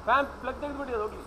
Fan plug ತೆಗೆದುಬಿಡಿ ಅದು ಹೋಗ್ಲಿ.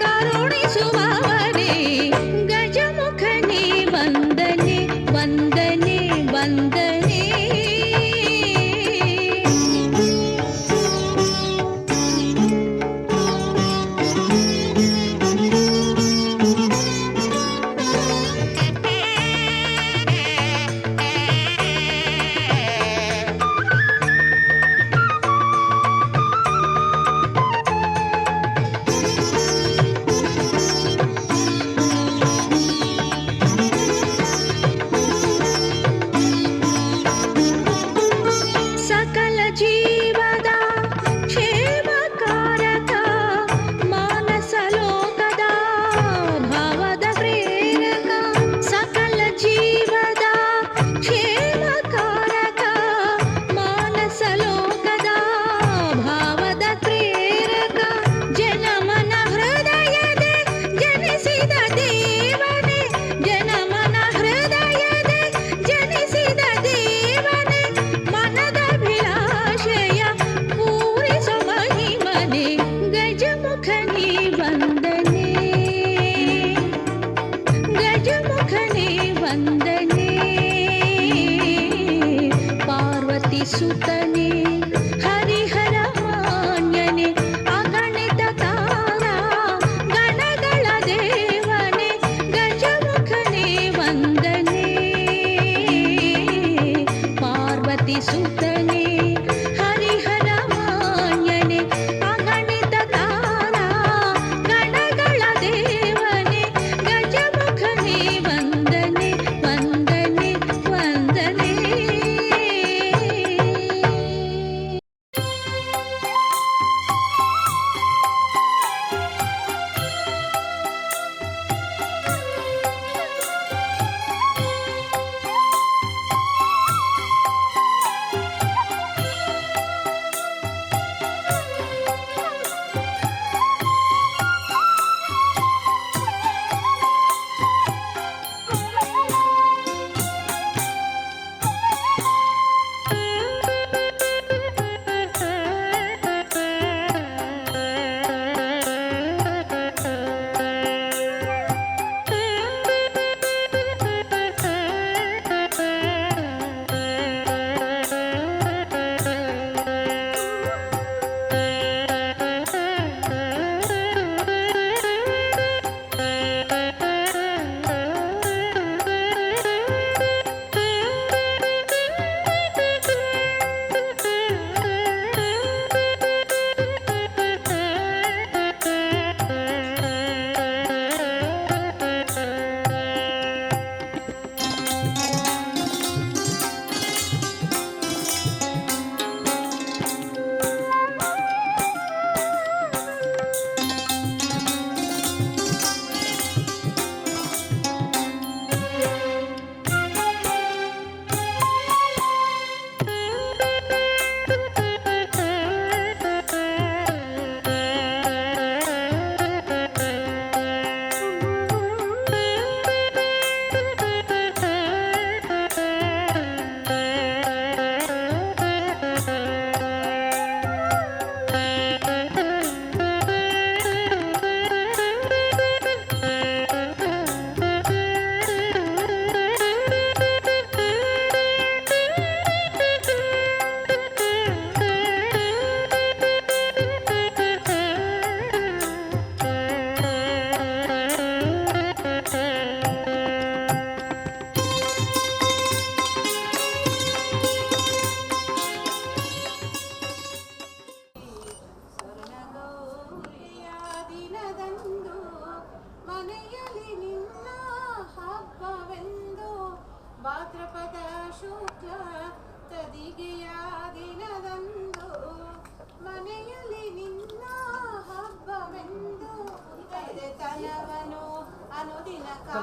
ಕರುಣಿಸು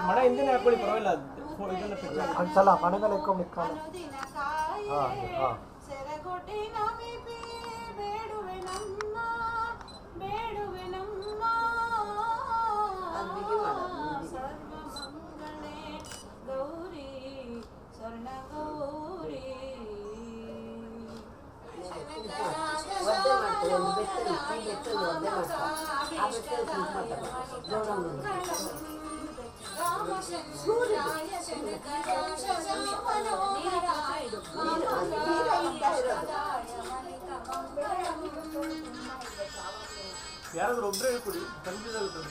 ಮಡ ಹಿಂದಿನ ಹಾಕೊಳ್ಳಿ ಪರವಾಗಿಲ್ಲ ಇದನ್ನ ಪಿಕ್ಚರ್ ಒಂದ್ಸಲ ಮನೆ ಮೇಲೆ ಇಟ್ಕೊಂಡ್ಬಿಟ್ಟು ಗೌರಿ ಸ್ವರ್ಣ ಗೌರಿ ಯಾರಾದ್ರೂ ಒಬ್ಬರೇ ಹೇಳ್ಕೊಡಿ ಕನ್ಫ್ಯೂಸ್ ಆಗುತ್ತೆ.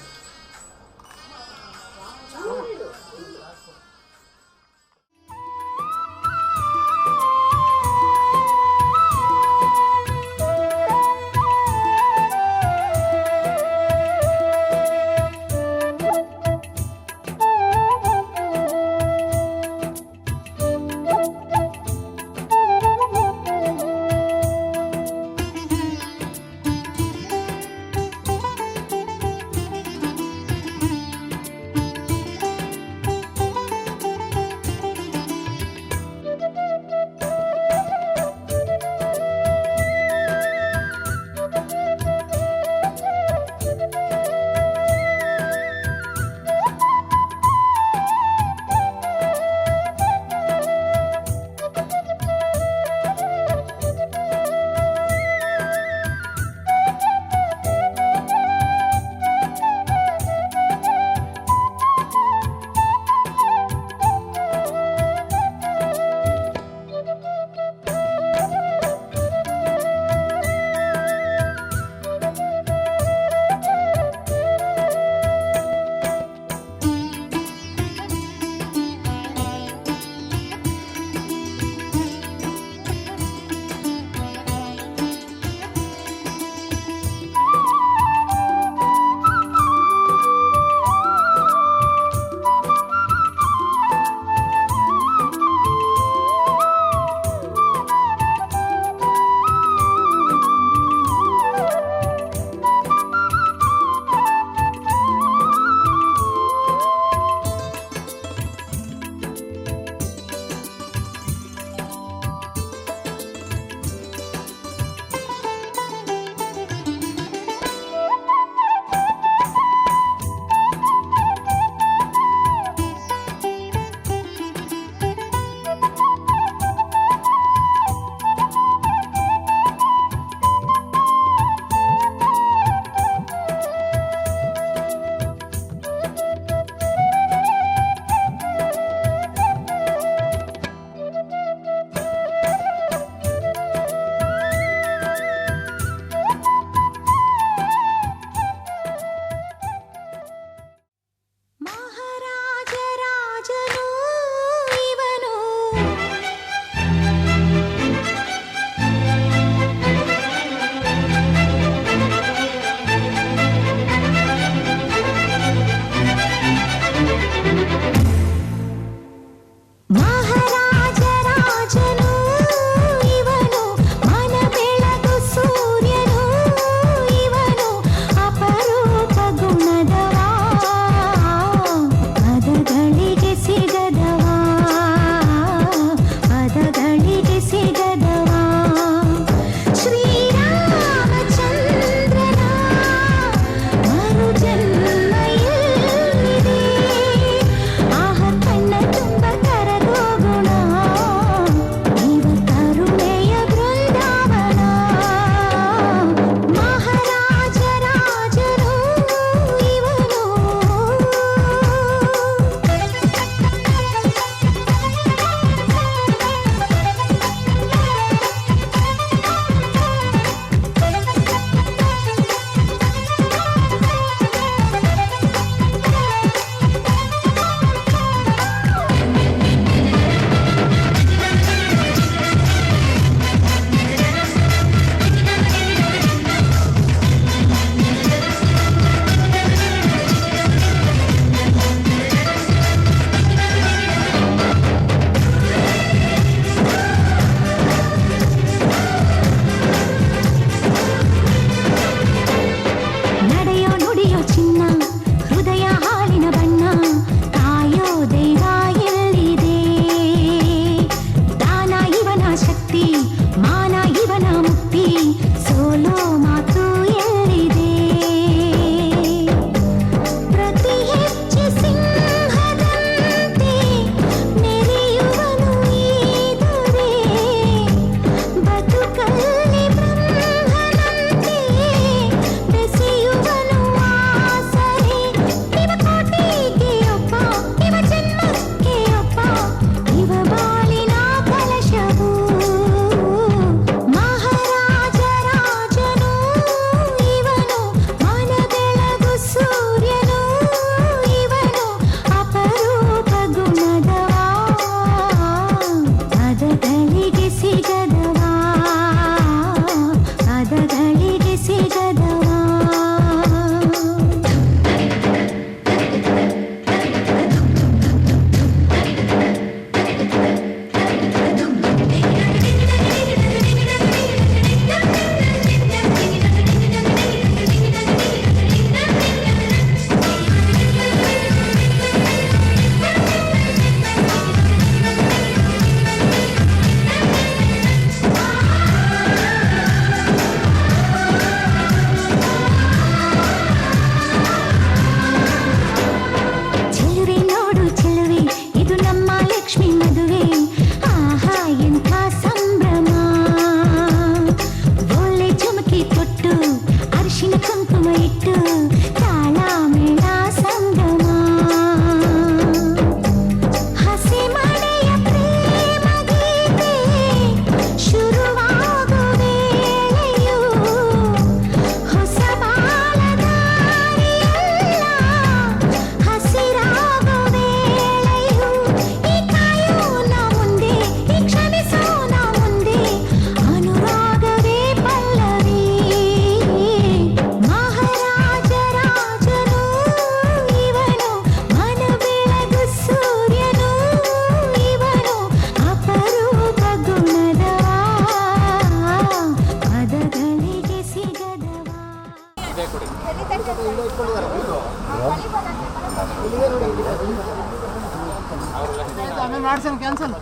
ಆಡ್ಸನ್ ಕ್ಯಾನ್ಸಲ್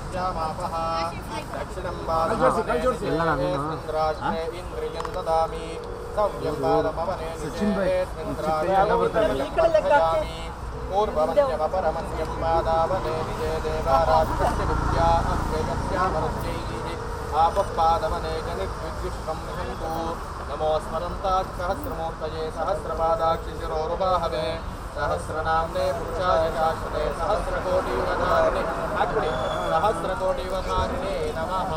ದಕ್ಷಿಣಂ ಇಂದ್ರಿಯಂ ದದಾಮಿ ಸೌಮ್ಯಂ ಪಾದಮವನೇ पूर्वमन्यमपरमन्यं पादावने निजे देवाराष्ट्रस्य विद्या अव्ययस्यामरुच्चैः आपः पादवने जनिर्विद्युष्कं निहन्तु नमो स्मरन्तात् सहस्रमूर्तये सहस्रपादाक्षिशिरोरुबाहवे सहस्रनाम्ने पुरुषाय शाश्वते सहस्रकोटियुगधारिणे अग्नि सहस्रकोटियुगधारिणे नमः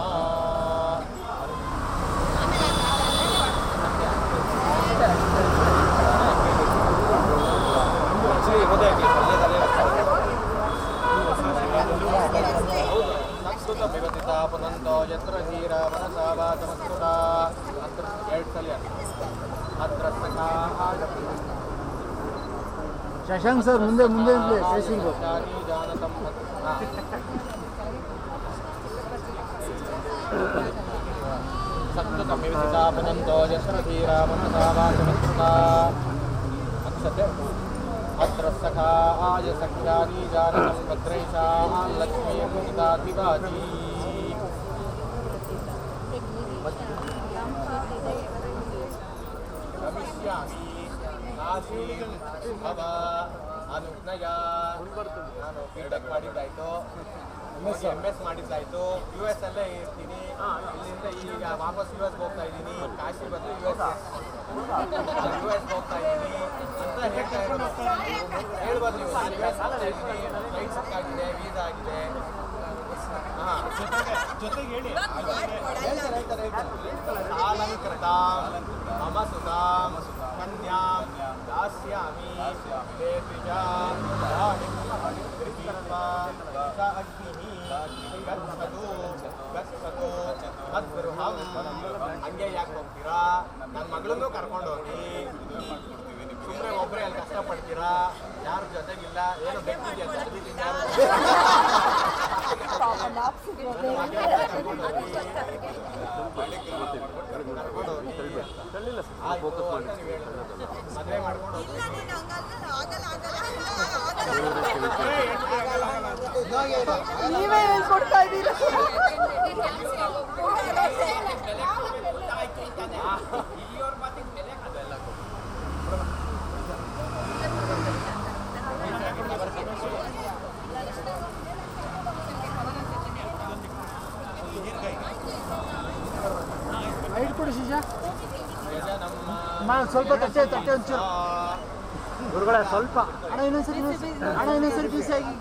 ಸಂಸ್ಕೃತವಿವತಿತಾಪನಂತೋ ಯತ್ರ ಧೀರಾ ಮನಸಾ ವಾಚಮಸ್ಕೃತಾ ಅತ್ರ 2 ಸಲ ಅತ್ರ ಸಖಾಯ ಶಶಾಂಕ್ ಸರ್ ಮುಂದೆ ಶಶಿಂಗ್ ಜಾನತಂ ಸಂಸ್ಕೃತವಿವತಿತಾಪನಂತೋ ಯತ್ರ ಧೀರಾ ಮನಸಾ ವಾಚಮಸ್ಕೃತಾ ಅಕ್ಷತೆ अत्र सखाय सख्यानि जानतं भद्रैषां लक्ष्मीं मुदिताधिवाची गमिष्यामि काशीं भव अनुज्ञय ನಾನು B.Tech ಮಾಡಿದ್ದಾಯಿತು MS ಮಾಡಿದ್ದಾಯಿತು US ಅಲ್ಲೇ ಇರ್ತೀನಿ ಇಲ್ಲಿಂದ ಈಗ ವಾಪಸ್ US ಹೋಗ್ತಾ ಇದ್ದೀನಿ ಕಾಶಿ ಬದಲು US ಹೋಗ್ತಾ ಇದ್ದೀನಿ ಅಂತ ಹೇಳ್ತಾ ಇರೋದು ಹೇಳ್ಬೋದು ನೀವು US ಹೋಗ್ತಾ ಇದ್ದೀನಿ ಫ್ಲೈಟ್ ಬುಕ್ ಆಗಿದೆ ವೀಸಾ ಆಗಿದೆ ಜೊತೆಗೆ ಹೇಳಿ ಹೇಳ್ತಾರೆ ಸಾಲಂಕೃತಾಂ ಮಮ ಸುತಾಂ ಕನ್ಯಾಂ ದಾಸ್ಯಾಮಿ ದೇವಿಜಾ ಹಂಗೆ ಯಾಕೆ ಹೋಗ್ತೀರಾ ನನ್ನ ಮಗಳನ್ನು ಕರ್ಕೊಂಡು ಹೋಗಿ ಸುಮ್ಮನೆ ಒಬ್ಬರೇ ಅಲ್ಲಿ ಕಷ್ಟಪಡ್ತೀರಾ ಯಾರ ಜೊತೆಗಿಲ್ಲ ಏನೋ ಬೆಕ್ಕಿಗೆ ಮದುವೆ ಮಾಡ್ಕೊಂಡು ನೀವೇ ಹೇಳ್ಕೊಡ್ತಾ ಇದ್ದೀರಾ ಐಡ್ ಕೊಡಿ ಶಿಶಾ ಸ್ವಲ್ಪ ತಟ್ಟೆ ಒಂಚೂರು ಗುರುಗಳೇ ಸ್ವಲ್ಪ ಅಣ್ಣ ಇನ್ನೊಂದ್ಸರಿ ಬಿಸಿ ಆಗಿ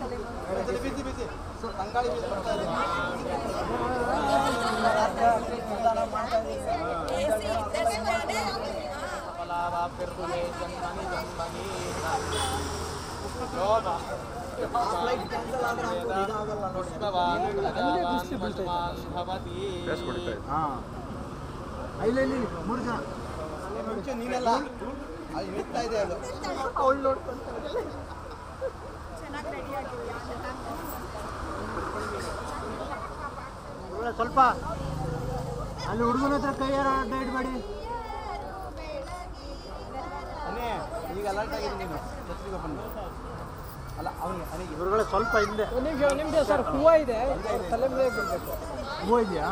ಇಲ್ಲಿ 3 ಜನ ಮುಂಚೆ ನೀನೆಲ್ಲ ಅಲ್ಲಿ ನಿಲ್ತಾ ಇದೆ ಅದು ಅವಳು ನೋಡ್ಕೊಂತಾರೆ ಸ್ವಲ್ಪ ಅಲ್ಲಿ ಹುಡುಗನ ಹತ್ರ ಕೈಯಾರ ಅಡ್ಡ ಇಡಬೇಡಿ ಈಗ ಅಲರ್ಟ್ ಆಗಿದ್ದೀನಿ ನೀನು ಛತ್ರಿಗೆ ಬಂದು ಅಲ್ಲ ಅವನಿಗೆ ಗುರುಗಳೇ ಸ್ವಲ್ಪ ಹಿಂದೆ ನಿಮ್ಗೆ ಸರ್ ಹೂವು ಇದೆ ತಲೆ ಮೇಲೆ ಬಿಡಬೇಕು ಹೂವು ಇದೆಯಾ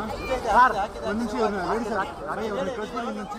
ಸರ್ ಒಂದು ನಿಮಿಷ ಹೇಳಿ ಸರ್ ಹಾಗೆ ಕಳಿಸ್ಬಿಡಿ ನಿಮಿಷ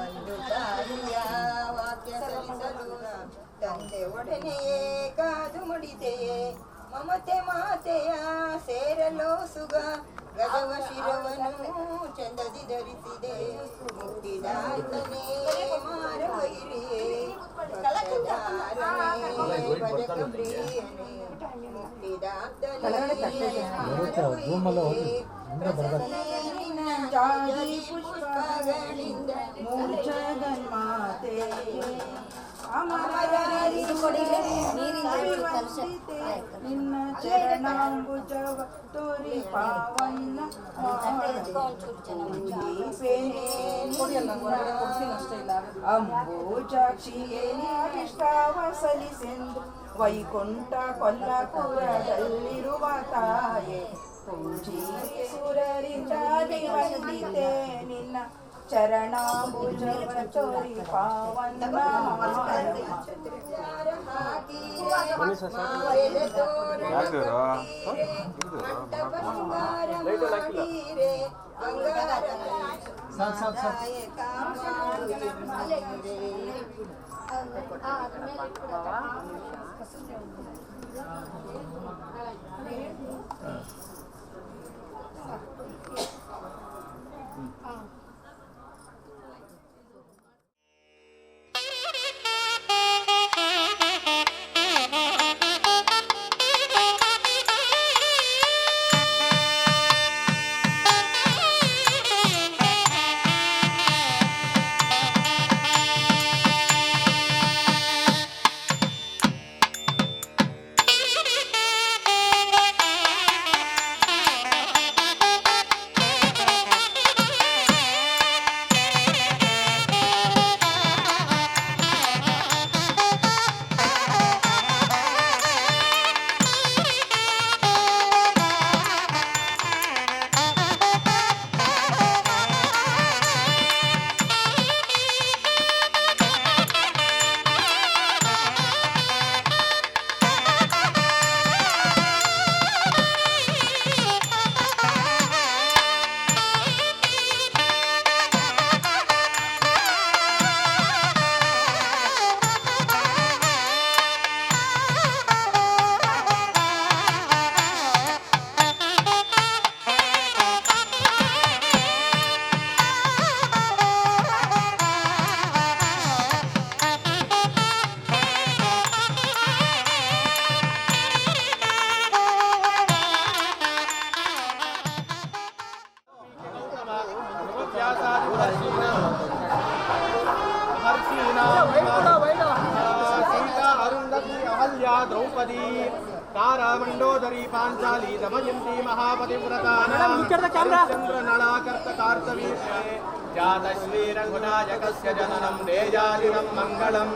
ಅಂದು ತಾಯಿಯ ವಾಕ್ಯ ಸಲ್ಲಿಸಲು ತಂದೆ ಒಡನೆಯೇ ಕಾದು ಮುಡಿದೆಯೇ ಮಮತೆ ಮಾತೆಯ ಸೇರಲು ಸುಗ ಗಜವ ಶಿರವನು ಚಂದದಿ ಧರಿಸಿದೆ ಮುಕ್ತಿದಾತನೇ ಮಾರವೈರಿಯೇ ಭಕ್ತದಾರನೇ ಭಜಕ ಪ್ರಿಯನೇ ಮುಕ್ತಿದಾತನೇ ಪುಷ್ಪಗಳಿಂದ ಮೂರ್ಛಗನ್ಮಾತೆ ನಿನ್ನ ಚರಣಾಂಬುಜವ ತೋರಿ ಪಾವನ್ನ ಅಂಬುಜಾಕ್ಷಿಯೇ ನಿಷ್ಠಾವ ಸಲಿಸೆಂದು ವೈಕುಂಠ ಕೊಲ್ಲಪುರದಲ್ಲಿರುವ ತಾಯೆ ಪೂಜಿಸುರರಿಂದ ವಂದಿತೆ ನಿನ್ನ ಚರಣಾಂಬುಜವ ತೋರಿ ಪಾವನ್ನ सीता अरुंधति अहल्या द्रौपदी तारा मंडोदरी पांचाली दमयंती महापतिव्रता चंद्रनलाकर्त कार्तवीर्ये जातश्री रघुनायकस्य जननं देजादिनं मंगलं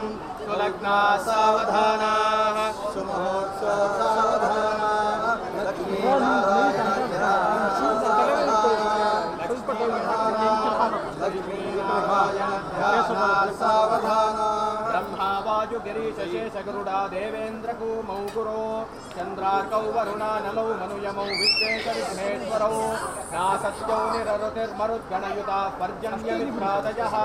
सुलग्ना सावधानाः सुमुहूर्तः सावधानाः ब्रह्मा वायु गिरीश शेष गरुड़ा देवेन्द्र को मौकुरो चंद्रार्कौ वरुणा नलौ मनुयमौ विश्वेश्वरौ नासत्यो निररुतिर्मरुद्गणयुता पर्जन्यमित्रादयः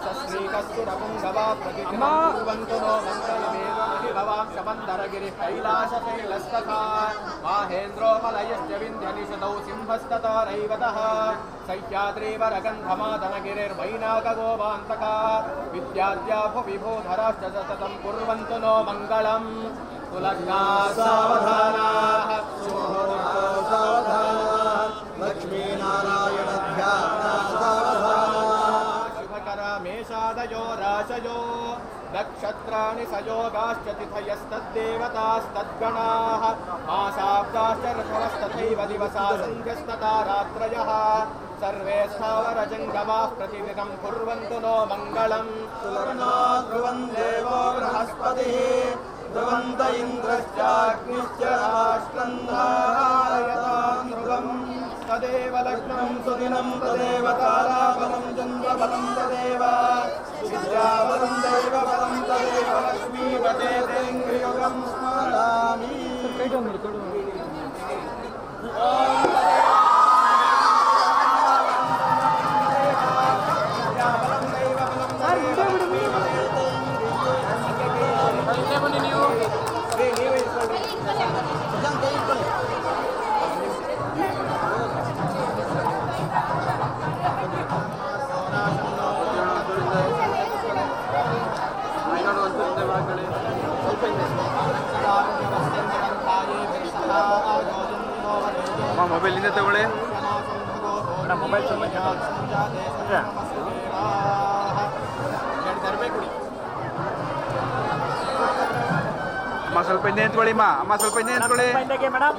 सश्रीकस्तुरपुङ्गवा प्रतिकुर्वन्तु नो मङ्गलमेवमहिभवाक्षमन्दरगिरिः कैलासशैलस्तथा माहेन्द्रोमलयश्च विन्ध्यनिषदौ सिंहस्तथा रैवतः सह्याद्रीवरगन्धमादनगिरिर्वैनाकगोपान्तका विद्याद्या भुविभूधराश्च सततं कुर्वन्तु नो मङ्गलम् सुलग्ना सावधानाः सुमुहूर्तौ सावधानाः लक्ष्मीनारायणध्याना सावधानाः शुभकरा मेषादयो राशयो नक्षत्राणि सयोगाश्च तिथयस्तद्देवतास्तद्गणाः मासाब्दाश्च ऋतवस्तथैव दिवसा सन्ध्यस्तथा रात्रयः सर्वे स्थावरजङ्गमाः प्रतिदिनं कुर्वन्तु नो मङ्गलम् सुवर्णो ध्रुवं देवो बृहस्पतिः ध्रुवन्त इन्द्रश्चाग्निश्च राष्ट्रं धारयतां ध्रुवम् तदेव लग्नं सुदिनं तदेव ताराबलं चन्द्रबलं तदेव विद्याबलं दैवबलं तदेव लक्ष्मीपतेन्द्रियुगं स्मरामि विद्याबलं दैवबलं ತಗೊಳ್ಳಿ ಮೊಬೈಲ್ ಸ್ವಲ್ಪ ಅಮ್ಮ ಸ್ವಲ್ಪ ಹಿಂದೆ ನಿಂತ್ಕೊಳ್ಳಿ ಅಮ್ಮ ಸ್ವಲ್ಪ ಹಿಂದೆ ನಿಂತ್ಕೊಳ್ಳಿ ಮೇಡಮ್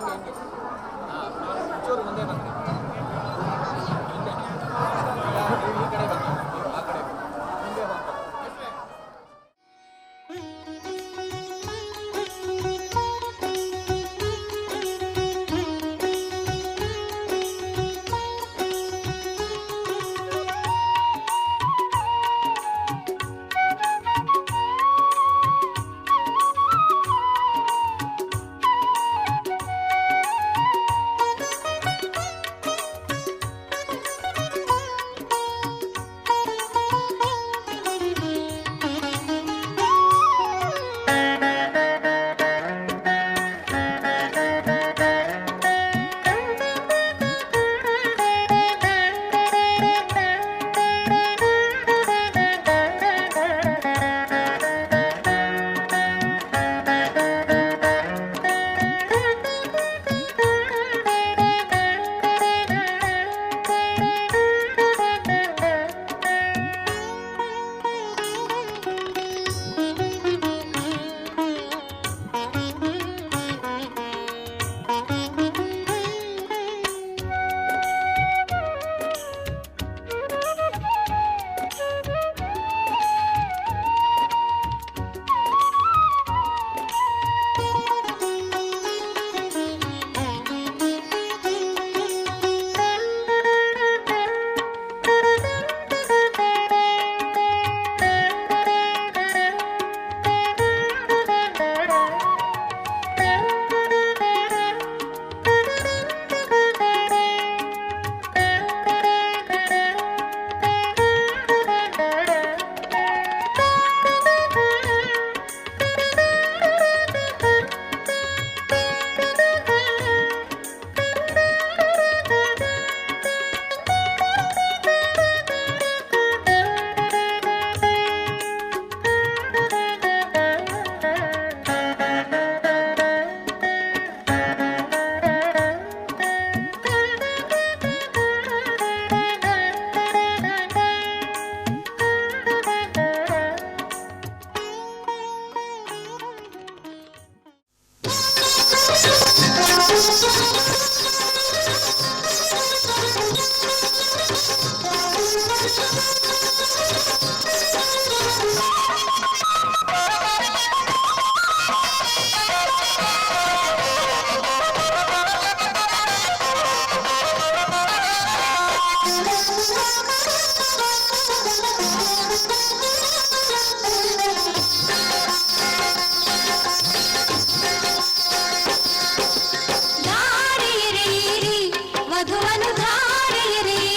ಮಧುವನು ಧಾರೆಯರೇರಿ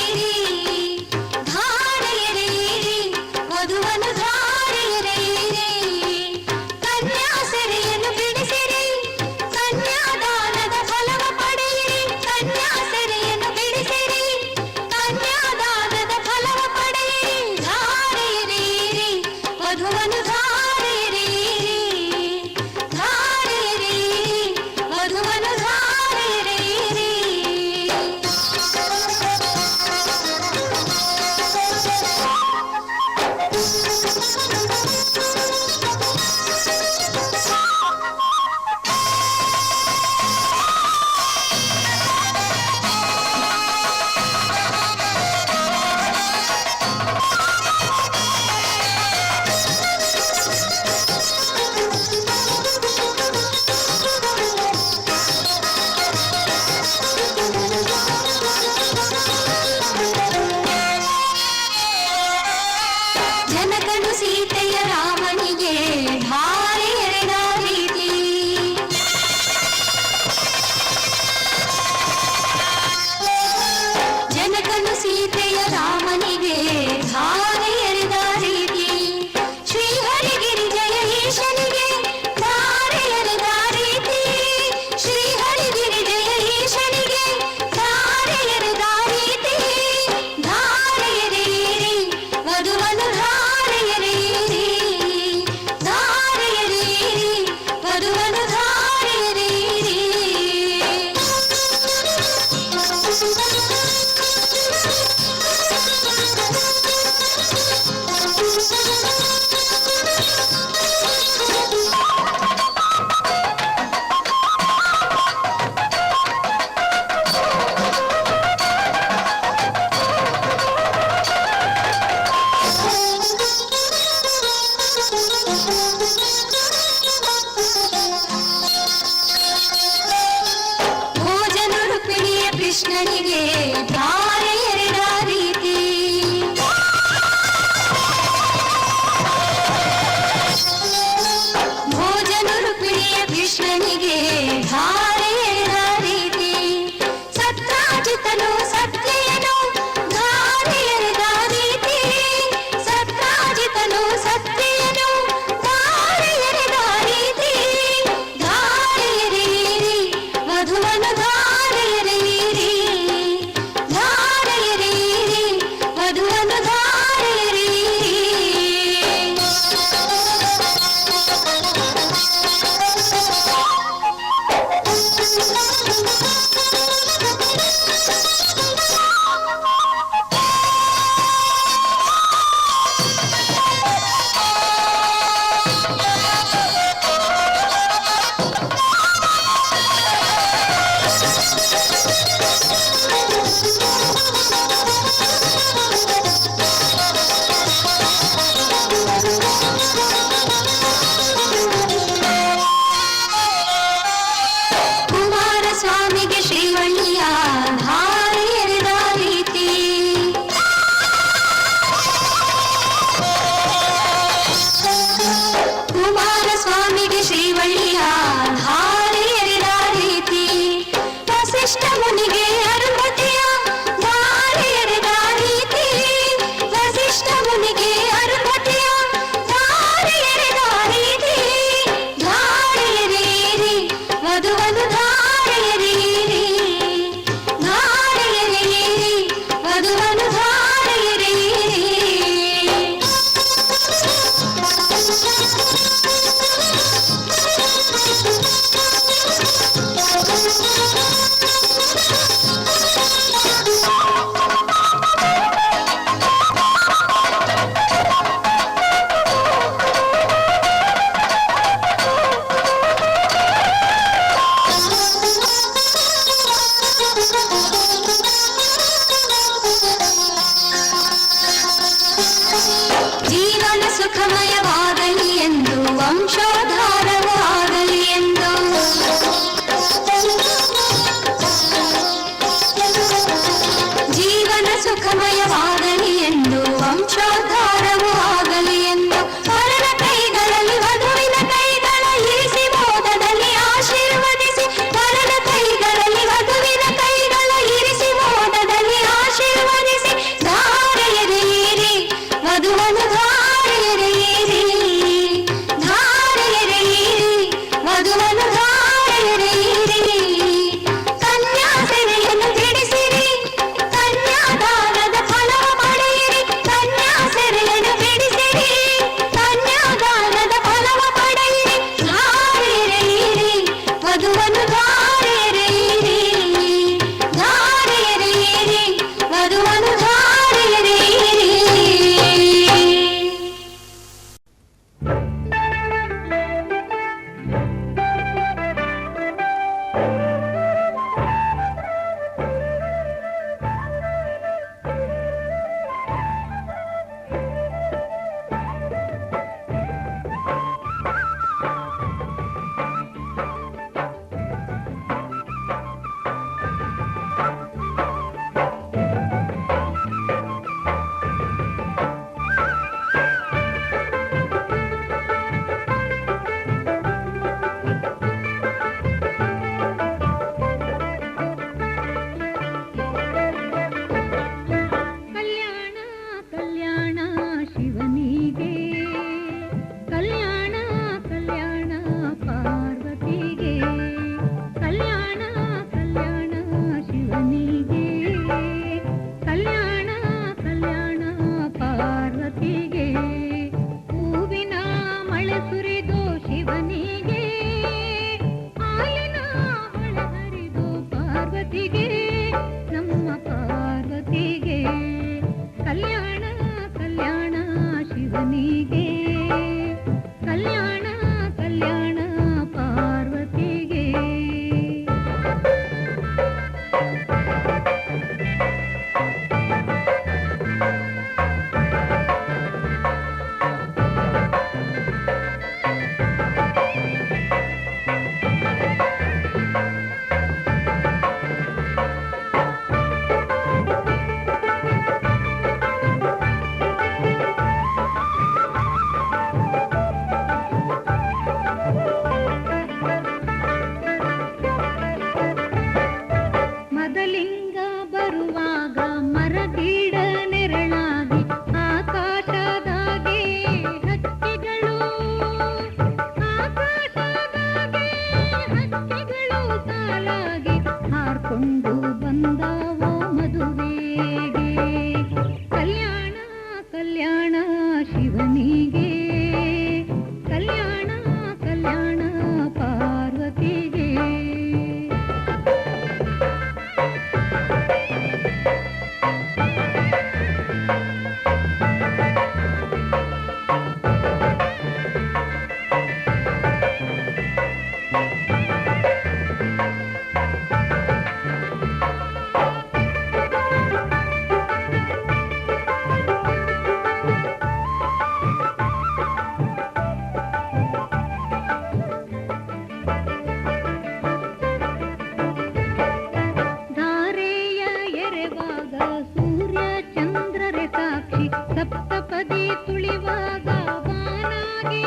ಜೀವನ ಸುಖಮಯವಾಗಲಿ ಎಂದು ವಂಶೋದ್ಧಾರವು ಆಗಲಿ ಎಂದು ಜೀವನ ಸುಖಮಯವಾಗಲಿ ಎಂದು ವಂಶೋದ್ಧಾರವು ಆಗಲಿ ಎಂದು ವರನ ಕೈಗಳಲ್ಲಿ ವಧುವಿನ ಕೈಗಳ ಇರಿಸಿ ಮೋದದಲ್ಲಿ ಆಶೀರ್ವದಿಸಿ ವರನ ಕೈಗಳಲ್ಲಿ ವಧುವಿನ ಕೈಗಳ ಇರಿಸಿ ಮೋದದಲ್ಲಿ ಆಶೀರ್ವದಿಸಿ ಧಾರೆ ಎರೆಯಿರಿ ವಧುವನ್ನು ಧಾರೆ ಎರೆಯಿರಿ ಧಾರೆ ಎರೆಯಿರಿ ವಧುವನ್ನು ಧಾರೆ ಎರೆಯಿರಿ ಕನ್ಯಾ ಸೆರೆಯನ್ನು ಬಿಡಿಸಿರಿ ಕನ್ಯಾದಾನದ ಫಲವ ಪಡೆಯಿರಿ ಕನ್ಯಾ ಸೆರೆಯನ್ನು ಬಿಡಿಸಿರಿ ಕನ್ಯಾದಾನದ ಫಲವ ಪಡೆಯಿರಿ ಧಾರೆ ಎರೆಯಿರಿ ವಧುವನ್ನು ಧಾರೆ ಎರೆಯಿರಿ ಧಾರೆ ಎರೆಯಿರಿ ವಧುವನ್ನು ಧಾರೆ ಎರೆಯಿರಿ. ಕಲ್ಯಾಣ ಕಲ್ಯಾಣ ಶಿವನಿಗೆ ಕಲ್ಯಾಣ ಕಲ್ಯಾಣ ಪಾರ್ವತಿಗೆ ಕಲ್ಯಾಣ ಕಲ್ಯಾಣ ಶಿವನಿಗೆ ಕಲ್ಯಾಣ ಕಲ್ಯಾಣ ಪಾರ್ವತಿಗೆ ಹೂವಿನ ಮಳೆ ಸುರಿದು ಶಿವನಿಗೆ ಹಾಲಿನ ಹೊಳೆ ಹರಿದು ಪಾರ್ವತಿಗೆ ನಮ್ಮ ಪಾರ್ವತಿಗೆ ಕಲ್ಯಾಣ ಕಲ್ಯಾಣ ಶಿವನಿಗೆ ಕಲ್ಯಾಣ ಕಲ್ಯಾಣ ಪಾರ್ವತಿಗೆ ಮದಲಿಂಗ ಬರುವಾಗ ಮರಗಿಡ ನೆರಳಾಗಿ ಆಕಾಶದಾಗೆ ಹಕ್ಕಿಗಳು ಆಕಾಶದಾಗೆ ಹಕ್ಕಿಗಳು ಸಾಲಾಗಿ ಹಾರ್ಕೊಂಡು ಬಂದವೋ ಮದುವೆಗೆ ಕಲ್ಯಾಣ ಕಲ್ಯಾಣ ಶಿವನಿಗೆ ಕಲ್ಯಾಣ ಕಲ್ಯಾಣ ಪಾರ್ವತಿಗೆ ಧಾರೆಯ ಎರೆವಾಗ ಸೂರ್ಯ ಚಂದ್ರರೆ ಸಾಕ್ಷಿ ಸಪ್ತಪದಿ ತುಳಿವಾಗ ಬಾನಾಗೆ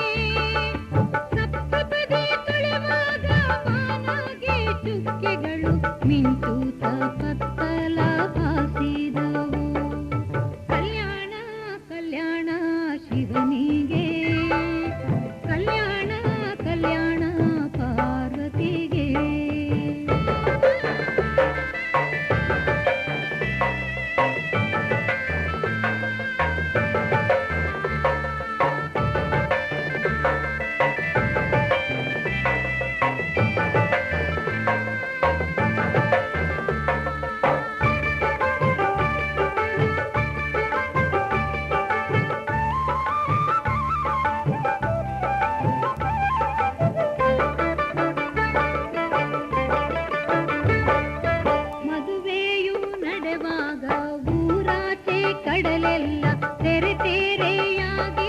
ಸಪ್ತಪದಿ ತುಳಿವಾಗ ಬಾನಾಗೆ ಚುಕ್ಕೆಗಳು ಮಿಂಚೂತ ಕತ್ತಲ ಭಾಸಿದವು ಕಲ್ಯಾಣ ಕಲ್ಯಾಣ ಶಿವನಿಗೆ ಕಲ್ಯಾಣ ಕಲ್ಯಾಣ ಪಾರ್ವತಿಗೆ ಕಡಲೆಲ್ಲ ತೆರೆ ತೆರೆಯಾಗಿ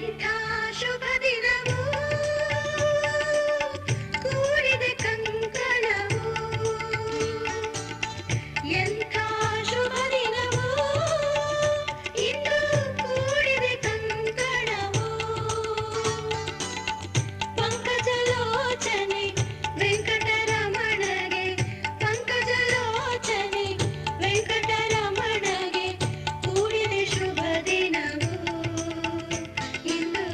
ಎಂಥ ಶುಭ ದಿನವೂ ಕೂಡಿದೆ ಕಂಕಣವು ಎಂಥ ಶುಭ ದಿನವೂ ಇಂದು ಕೂಡಿದೆ ಕಂಕಣವು ಪಂಕಜಲೋಚನೆ ವೆಂಕಟರಮಣಗೆ ಪಂಕಜಲೋಚನೆ ವೆಂಕಟರಮಣಗೆ ಕೂಡಿದೆ ಶುಭ ದಿನವು ಇಂದು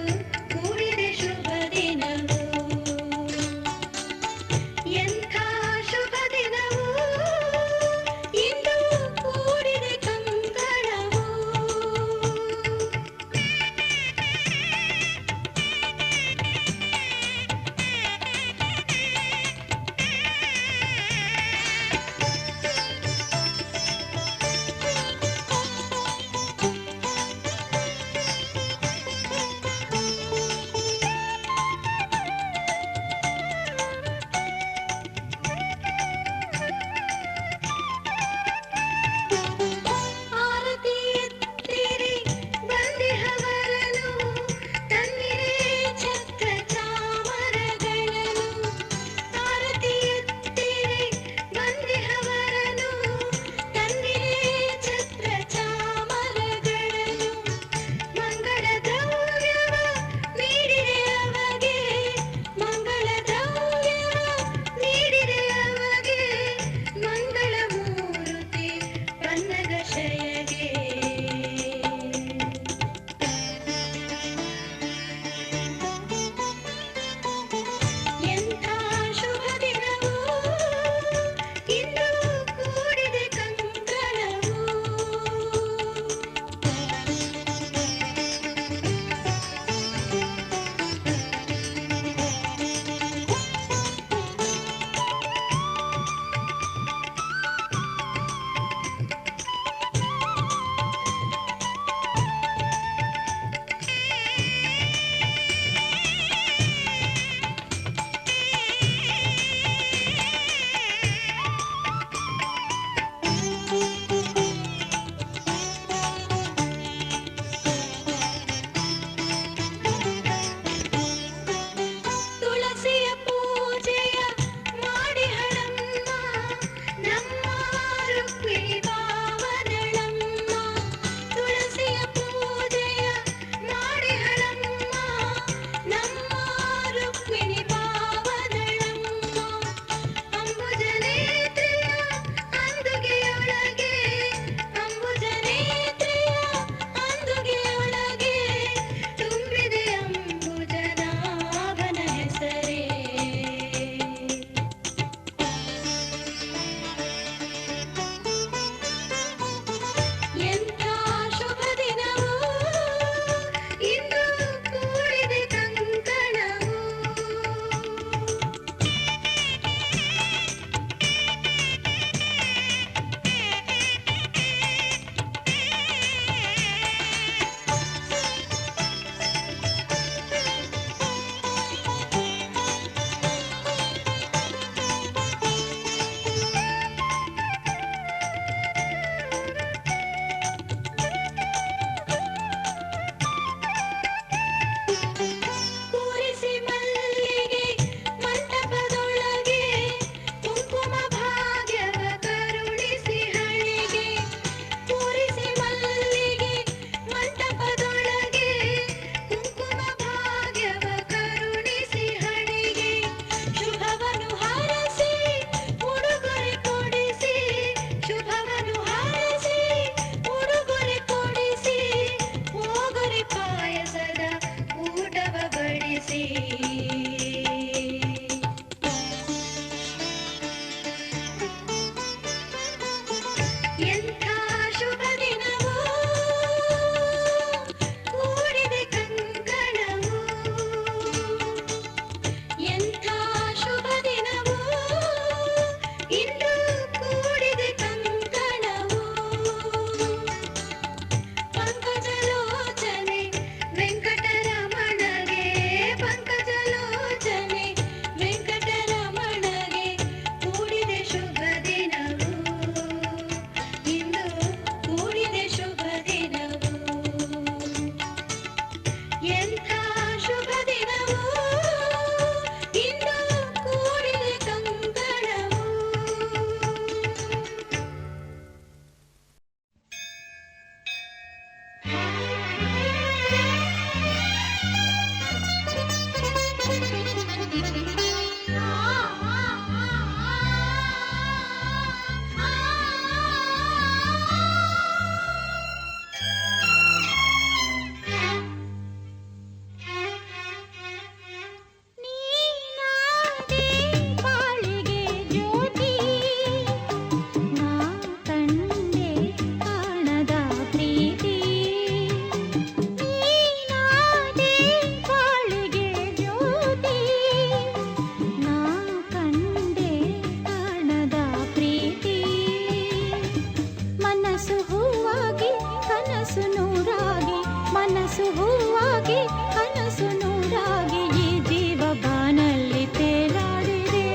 ಮನಸ್ಸು ಹೂವಾಗಿ ಕನಸು ನೂರಾಗಿ ಈ ಜೀವ ಬಾನಲ್ಲಿ ತೇಲಾಡಿದೆ.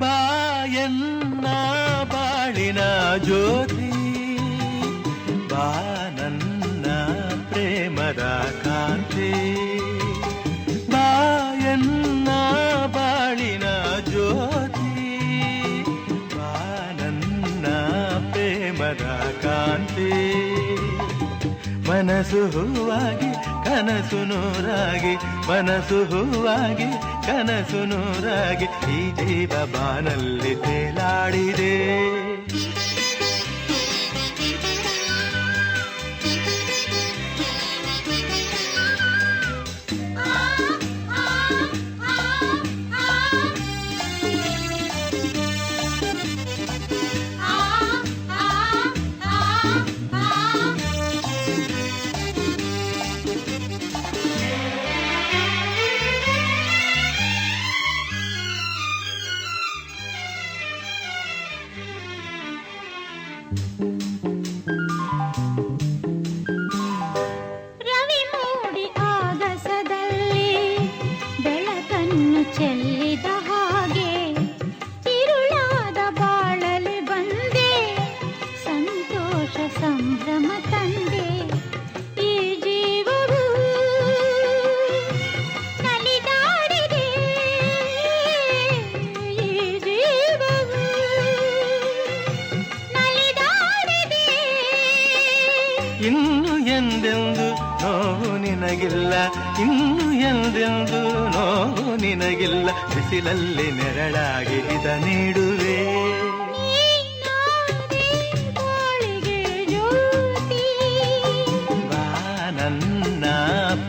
ಬಾಯನ್ನ ಬಾಳಿನ ಜ್ಯೋತಿ, ಬಾ ನನ್ನ ಪ್ರೇಮದ ಕಾಂತಿ. ಬಾಯನ್ನ ಬಾಳಿನ ಜ್ಯೋತಿ, ಬಾ ನನ್ನ ಪ್ರೇಮದ ಕಾಂತಿ. ಮನಸ್ಸು ಹೂವಾಗಿ ಕನಸು ನೂರಾಗಿ, ಮನಸ್ಸು ಹೂವಾಗಿ ಕನಸು ನೂರಾಗಿ ಈ ಜೀವ ಬಾನಲ್ಲಿ ತೇಲಾಡಿದೆ. ರವಿ ಮೂಡಿ ಆಗಸದಲ್ಲಿ ಬೆಳಕನ್ನು ಚೆಲ್ಲಿದ ಹಾಗೆ ഇരുಳಾದ ಬಾಳಲಿ ಬಂದೆ, ಸಂತೋಷ ಸಂಭ್ರಮ ತಂದೆ. ಈ ಜೀವವು ನಲಿದಾಡಿದೆ, ಈ ಜೀವವು ನಲಿದಾಡಿದೆ. ಇನ್ನು ಎಂದೆಂದು ನೋವು ನಿನಗಿಲ್ಲ, ಇನ್ನು ಎಂದೆಂದು ನೋವು ನಿನಗಿಲ್ಲ. ಬಿಸಿಲಲ್ಲಿ ನೆರಳಾಗಿ ಇದ ನೀಡುವೆ. ನೀನಾದೆ ಬಾಳಿಗೆ ಜ್ಯೋತಿ, ಬಾ ನನ್ನ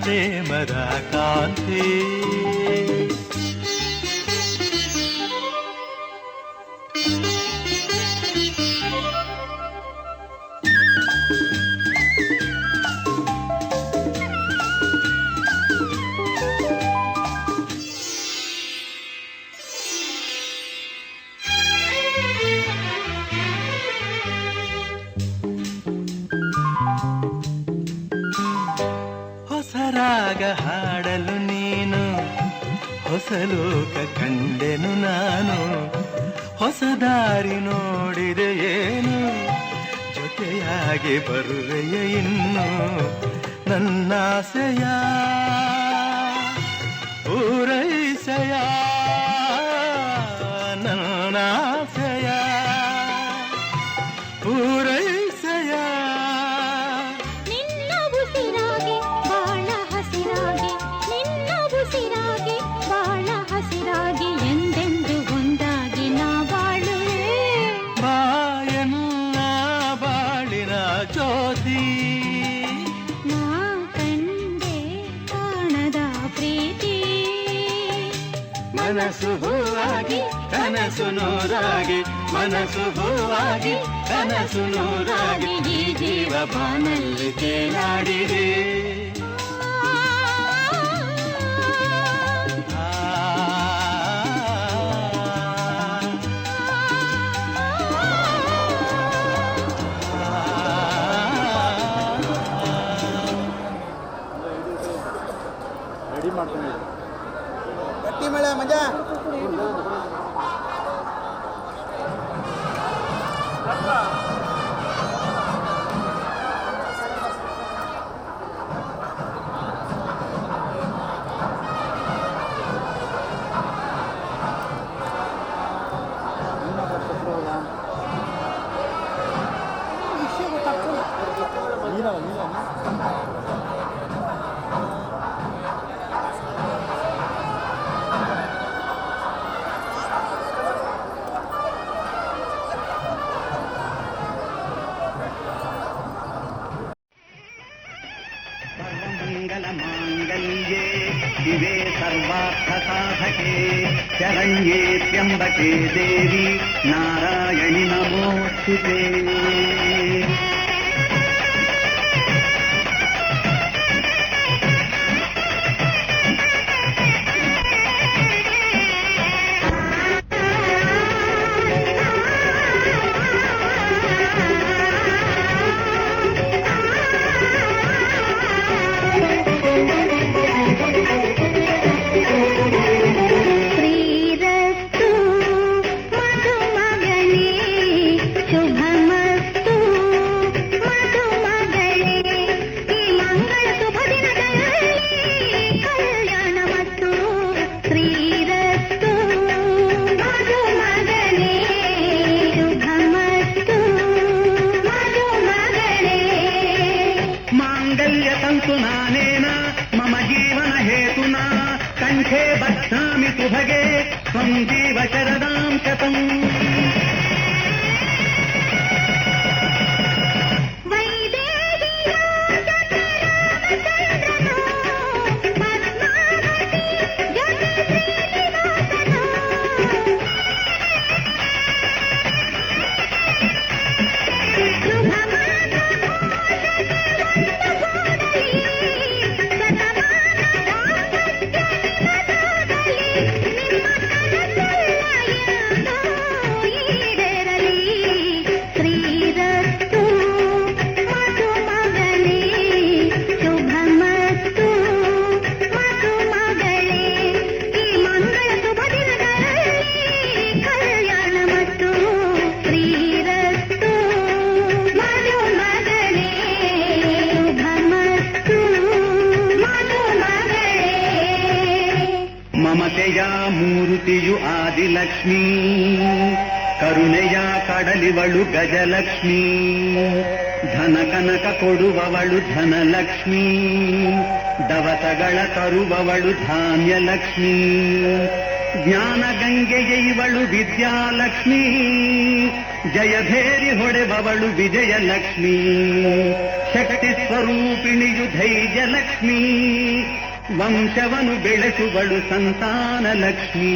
ಪ್ರೇಮದ ಕಾಂತಿ. ಹೊಸ ರಾಗ ಹಾಡಲು ನೀನು, ಹೊಸ ಲೋಕ ಕಂಡೆನು ನಾನು. ಹೊಸ ದಾರಿ ನೋಡಿದೆ ಏನು, ಜೊತೆಯಾಗಿ ಬರುವೆಯ ಇನ್ನು. ನನ್ನಾಸೆಯ ಪೂರೈಸೆಯ, ನನ್ನಾಸೆಯ ಪೂರೈಸೆಯ. ನಿನ್ನ ಉಸಿರಾಗಿ ಬಾಳ ಹಸಿರಾಗಿ, ನಿನ್ನ ಉಸಿರಾಗಿ ಬಾಳ ಹಸಿರಾಗಿ ಎಂದೆಂದು ಒಂದಾಗಿ ನಾ ಬಾಳುವೆ. ಬಾಯನ್ನ ಬಾಳಿನ ಜ್ಯೋತಿ, ನಾ ಕಂಡೆ ಕಾಣದ ಪ್ರೀತಿ. ಮನಸ್ಸು ಹೂವಾಗಿ ಕನಸು ನೂರಾಗಿ, ಮನಸ್ಸು ಹೂವಾಗಿ ಕನಸು ನೂರಾಗಿ ಈ ಜೀವ ಬಾನಲ್ಲಿ ತೇಲಾಡಿದೆ. ರೆಡಿ ಮಾಡ್ಕೊಂಡು ಗಟ್ಟಿ ಮಳೆ ಮಜಾ. मंगलमांगल्ये शिवे सर्वार्थसाधके शरण्ये त्र्यंबके देवी नारायणि नमोस्तुते। तन्तु नानेन मम जीवन हेतुना कण्ठे बध्नामि तुभगे त्वं जीव शरदां शतम् ಮಮತೆಯ ಮೂರುತಿಯು ಆದಿಲಕ್ಷ್ಮೀ ಕರುಣೆಯ ಕಡಲಿವಳು ಗಜಲಕ್ಷ್ಮೀ ಧನ ಕನಕ ಕೊಡುವವಳು ಧನಲಕ್ಷ್ಮೀ ದವಸಗಳ ತರುವವಳು ಧಾನ್ಯಲಕ್ಷ್ಮೀ ಜ್ಞಾನ ಗಂಗೆಯ ಇವಳು ವಿದ್ಯಾಲಕ್ಷ್ಮೀ ಜಯಭೇರಿ ಹೊಡೆಬವಳು ವಿಜಯಲಕ್ಷ್ಮೀ ಶಕ್ತಿ ಸ್ವರೂಪಿಣಿಯು ಧೈರ್ಯಲಕ್ಷ್ಮೀ ವಂಶವನು ಬೆಳೆಸುವಳು ಸಂತಾನ ಲಕ್ಷ್ಮೀ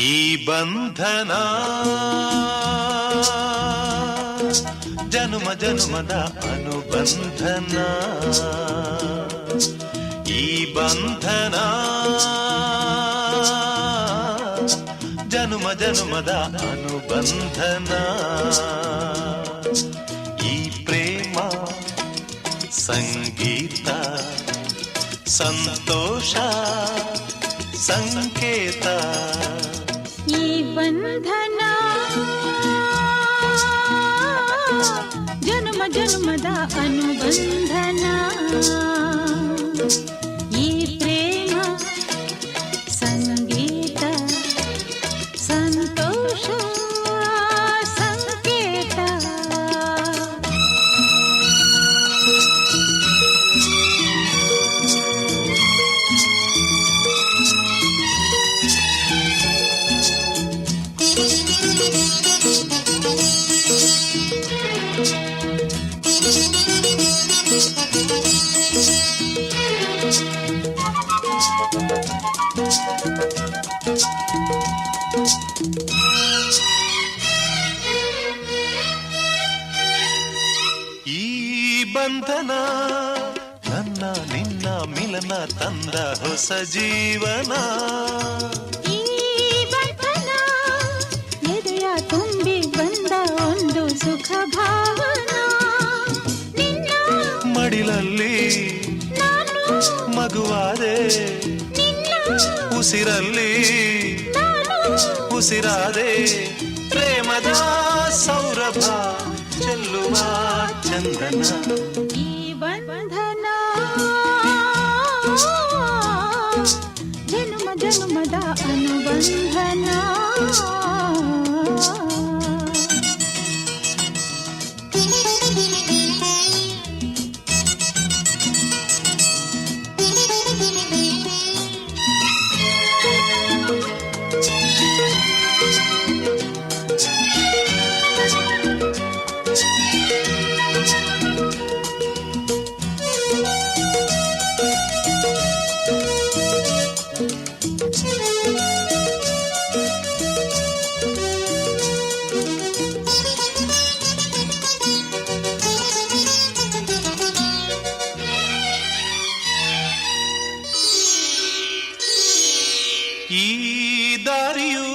ಈ ಬಂಧನ ಜನುಮ ಜನುಮದ ಅನುಬಂಧನ ಈ ಬಂಧನ ಜನುಮ ಜನುಮದ ಅನುಬಂಧನ ಈ ಪ್ರೇಮ ಸಂಗೀತ ಸಂತೋಷ ಸಂಕೇತ ಈ ಬಂಧನ ಜನ್ಮ ಜನ್ಮದ ಅನುಬಂಧನ ಈ ಪ್ರೇಮ ಸಂಗೀತ ಸಂತೋಷ ಸಂಕೇತ ಈ ಬಂಧನ ನನ್ನ ನಿನ್ನ ಮಿಲನ ತಂದ ಹೊಸ ಜೀವನ. ಈ ಬಂಧನ ಎದೆಯ ತುಂಬಿ ಬಂದ ಒಂದು ಸುಖ ಭಾವನಾ. ನಿನ್ನ ಮಡಿಲಲ್ಲಿ ನಾನು ಮಗುವಾದೆ, ನಿನ್ನ ಉಸಿರಲ್ಲಿ ನಾನು ಉಸಿರಾದೆ. ಪ್ರೇಮದ ಸೌರಭ ಚೆಲ್ಲುವ ಚಂದನ. ಈ ಬಂಧನ ಜನುಮ ಜನುಮದ ಅನುಬಂಧನ. ಈ ದಾರಿಯು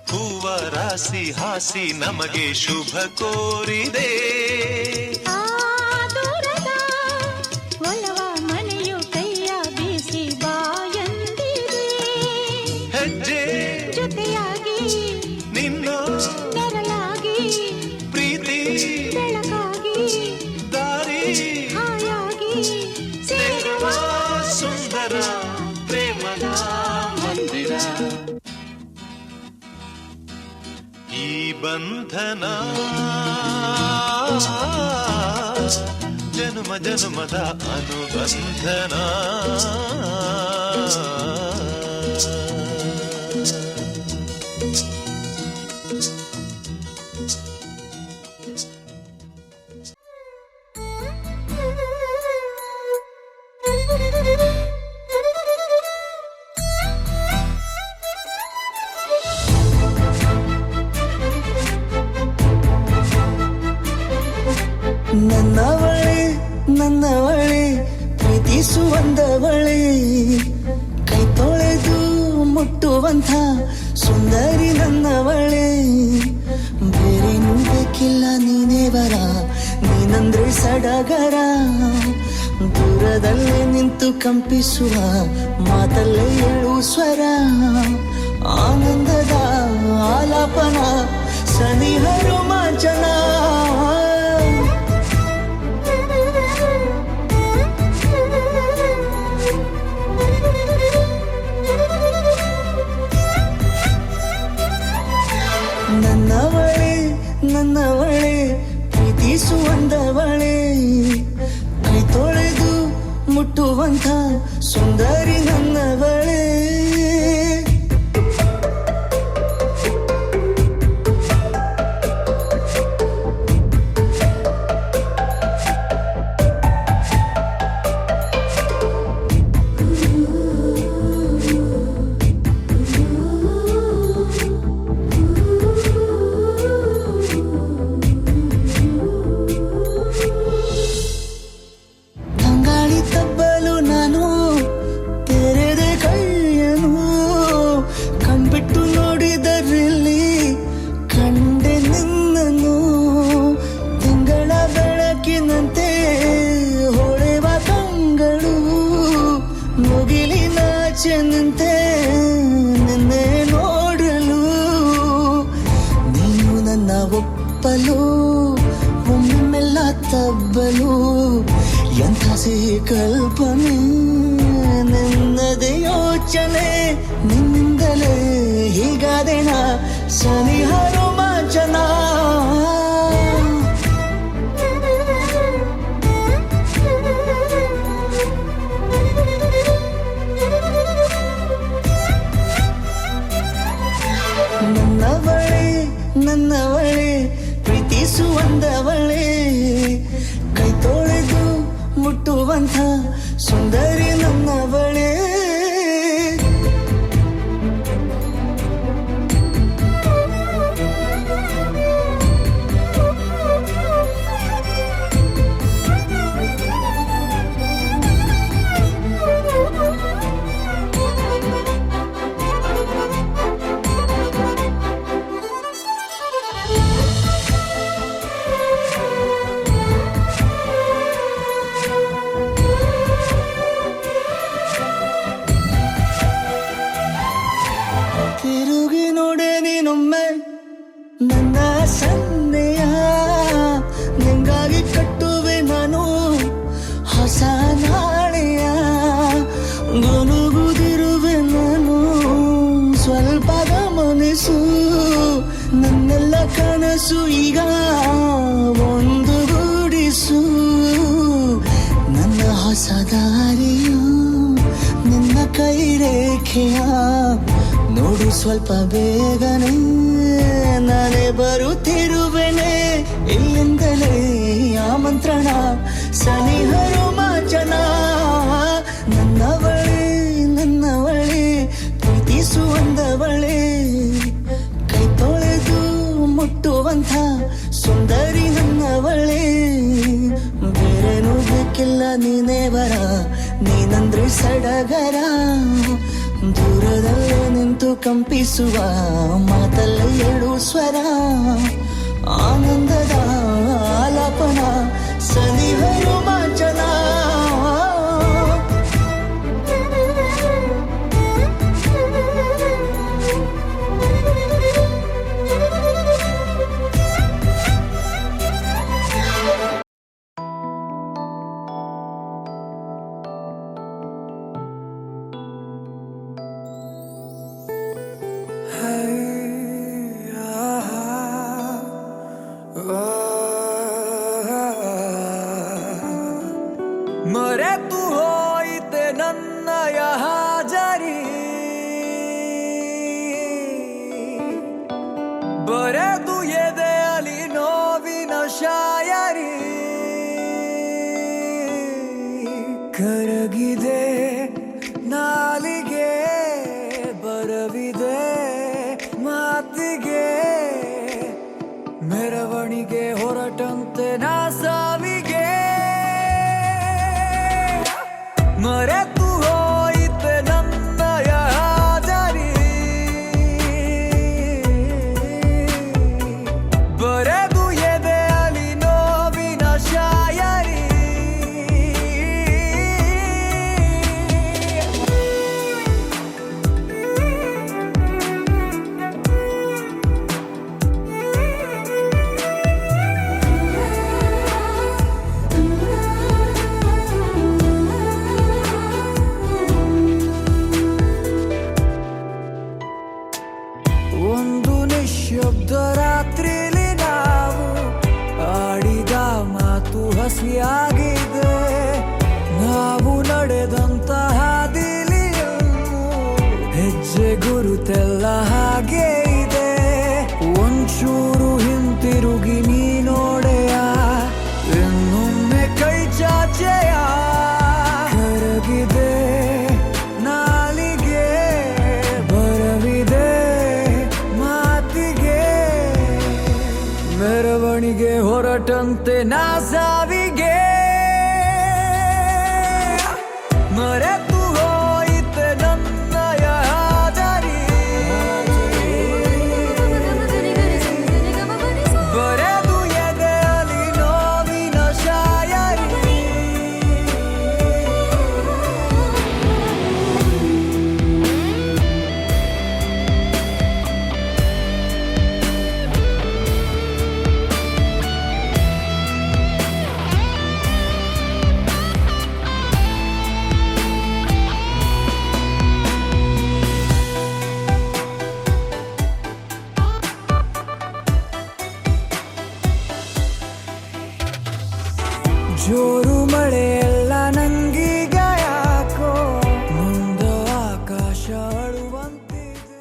ಹೂವ ರಾಸಿ ಹಾಸಿ ನಮಗೆ ಶುಭ ಕೋರಿದೆ. ಆ ದೂರದ ಒಲವ ಮನೆಯು ಕೈಯ ಬೀಸಿ ಬಾಯಂದಿದೆ. ಹೆಜ್ಜೆ ಜೊತೆಯಾಗಿ ನಿನ್ನ ನೆರಳಾಗಿ ಪ್ರೀತಿ ಬೆಳಕಾಗಿ ದಾರಿ ಹಾಯಾಗಿ ಸೇರುವ ಸುಂದರ ಪ್ರೇಮದ ಮಂದಿರ. ಈ ಬಂಧನ ಜನುಮ ಜನುಮದ ಅನುಬಂಧನ. ನನ್ನವಳೆ ನನ್ನವಳೆ ಪ್ರೀತಿಸುವಂದವಳೆ, ಕೈ ತೊಳೆದು ಮುಟ್ಟುವಂಥ ಸುಂದರಿ ನನ್ನವಳೆ. ಬೇರೇನೂ ಬೇಕಿಲ್ಲ ನೀನೇ ಬರ, ನೀನಂದ್ರೆ ಸಡಗರ. ದೂರದಲ್ಲೇ ನಿಂತು ಕಂಪಿಸುವ ಮಾತಲ್ಲೇ ಏಳು ಸ್ವರ. ಆನಂದದ ಆಲಾಪನ ಸನಿಹ ರೋಮಾಂಚನ. ನನ್ನವಳೆ ನನ್ನವಳೆ ಪ್ರೀತಿಸುವಂದವಳೆ, ಕೈ ತೊಳೆದು ಮುಟ್ಟುವಂಥ ಸುಂದರಿ ನನ್ನವಳೆ. ತಂಗಾಳಿ ತಬ್ಬಲು ನಾನು ತೆರೆದೆ ಕೈಯನು, ಕಂಬಿಟ್ಟು ನೋಡಿದರಲ್ಲಿ ಕಂಡೆ ನಿನ್ನನು. ತಿಂಗಳ ಬೆಳಕಿನಂತೆ ಹೊಳೆವ ಕಂಗಳು, ಮುಗಿಲಿನಾಚೆ ನಿಂತೆ ನಿನ್ನೆ ನೋಡಲು. ನೀನು ನನ್ನ ಒಪ್ಪಲು ಒಮ್ಮೆಲ್ಲ ತಬ್ಬಲು, ಎಂಥ ಸಿಹಿ ಕಲ್ಪನೆ ನಿನ್ನದೇ ಯೋಚನೆ. ನಿನ್ನಿಂದಲೇ ಹೀಗಾದೆನ ಸನಿಹ ರೋಮಾಂಚನ. ನನ್ನವಳೆ ನನ್ನವಳೆ ಪ್ರೀತಿಸುವಂದವಳೆ, ಮುಟ್ಟುವಂಥ ಸುಂದರಿ ನನ್ನವಳೇ. ತಿರುಗಿ ನೋಡೆ ನೀನೊಮ್ಮೆ ನನ್ನ ಸನ್ನೆಯ, ನಿಂಗಾಗಿ ಕಟ್ಟುವೆ ನಾನು ಹೊಸ ನಾಳೆಯ. ಗುನುಗುದಿರುವೆ ನಾನು ಸ್ವಲ್ಪ ಗಮನಿಸು, ನನ್ನೆಲ್ಲ ಕನಸು ಈಗ ಒಂದು ಗೂಡಿಸು. ನನ್ನ ಹೊಸ ದಾರಿಯು ನಿನ್ನ ಕೈ ರೇಖೆಯ ನೋಡು ಸ್ವಲ್ಪ ಬೇಗನೆ, ನಾನೇ ಬರುತ್ತಿರುವೆನೆ ಇಲ್ಲಿಂದಲೇ. ಆಮಂತ್ರಣ ಸನಿಹ ರೋಮಾಂಚನ, ನನ್ನವಳೇ ನನ್ನವಳೇ ಪ್ರೀತಿಸುವಂದವಳೇ. ಕೈ ತೊಳೆದು ಮುಟ್ಟುವಂಥ ಸುಂದರಿ ನನ್ನವಳೇ. ಬೇರೇನೂ ಬೇಕಿಲ್ಲ ನೀನೇ ವರ, ನೀನಂದ್ರೆ ಸಡಗರ. ದೂರದಲ್ಲೇ ನಿಂತು ಕಂಪಿಸುವ ಮಾತಲ್ಲಿ 2 ಸ್ವರ. ಆನಂದದ ಆಲಾಪನ ಸನಿಹ ರೋಮಾಂಚನ. ಮರೆತು ಹೋಯಿತೆ ನನ್ನಯ ಹಾಜರಿ, ಬರೆದು ಎದೆಯಲಿ ನೋವಿನ ಶಾಯರಿ. ಕರಗಿದೆ ನಾಲಿಗೆ, ಬರವಿದೆ ಮಾತಿಗೆ, ಮೆರವಣಿಗೆ ಹೊರಟಂತೆ ನಾ ಸಾವಿಗೆ. ಮರೆತು ಹೋಯಿತೆ ನನ್ನಯ ಹಾಜರಿ, ಬರೆದು ಎದೆಯಲಿ ನೋವಿನ ಶಾಯರಿ. ಒಂದು ನಿಶ್ಶಬ್ದ ರಾತ್ರಿಲಿ ನಾವು ಆಡಿದ ಮಾತು ಹಸಿಯಾಗಿದೆ. ನಾವು ನಡೆದಂತ ಹಾದಿಲಿ ಹೆಜ್ಜೆ ಗುರುತೆಲ್ಲ ಹಾಗೆ ಇದೆ. ಒಂಚೂರು ಹಿಂತಿರುಗಿ ನೀ ನೋಡೆಯ, ಇನ್ನೊಮ್ಮೆ ಕೈ ಚಾಚೆಯ. ಕರಗಿದೆ ನಾಲಿಗೆ, ಬರವಿದೆ ಮಾತಿಗೆ, ಮೆರವಣಿಗೆ ಹೊರಟಂತೆ ನಾ ಸಾವಿಗೆ. ಮರೆತು ಹೋಯಿತೆ ನನ್ನಯ ಹಾಜರಿ, ಬರೆದು ಎದೆಯಲಿ ನೋವಿನ ಶಾಯರಿ. ಜೋರು ಮಳೆಯೆಲ್ಲ ನಂಗೀಗ ಯಾಕೋ ಮುಂದೆ ಆಕಾಶ ಅಳುವಂತಿದೆ.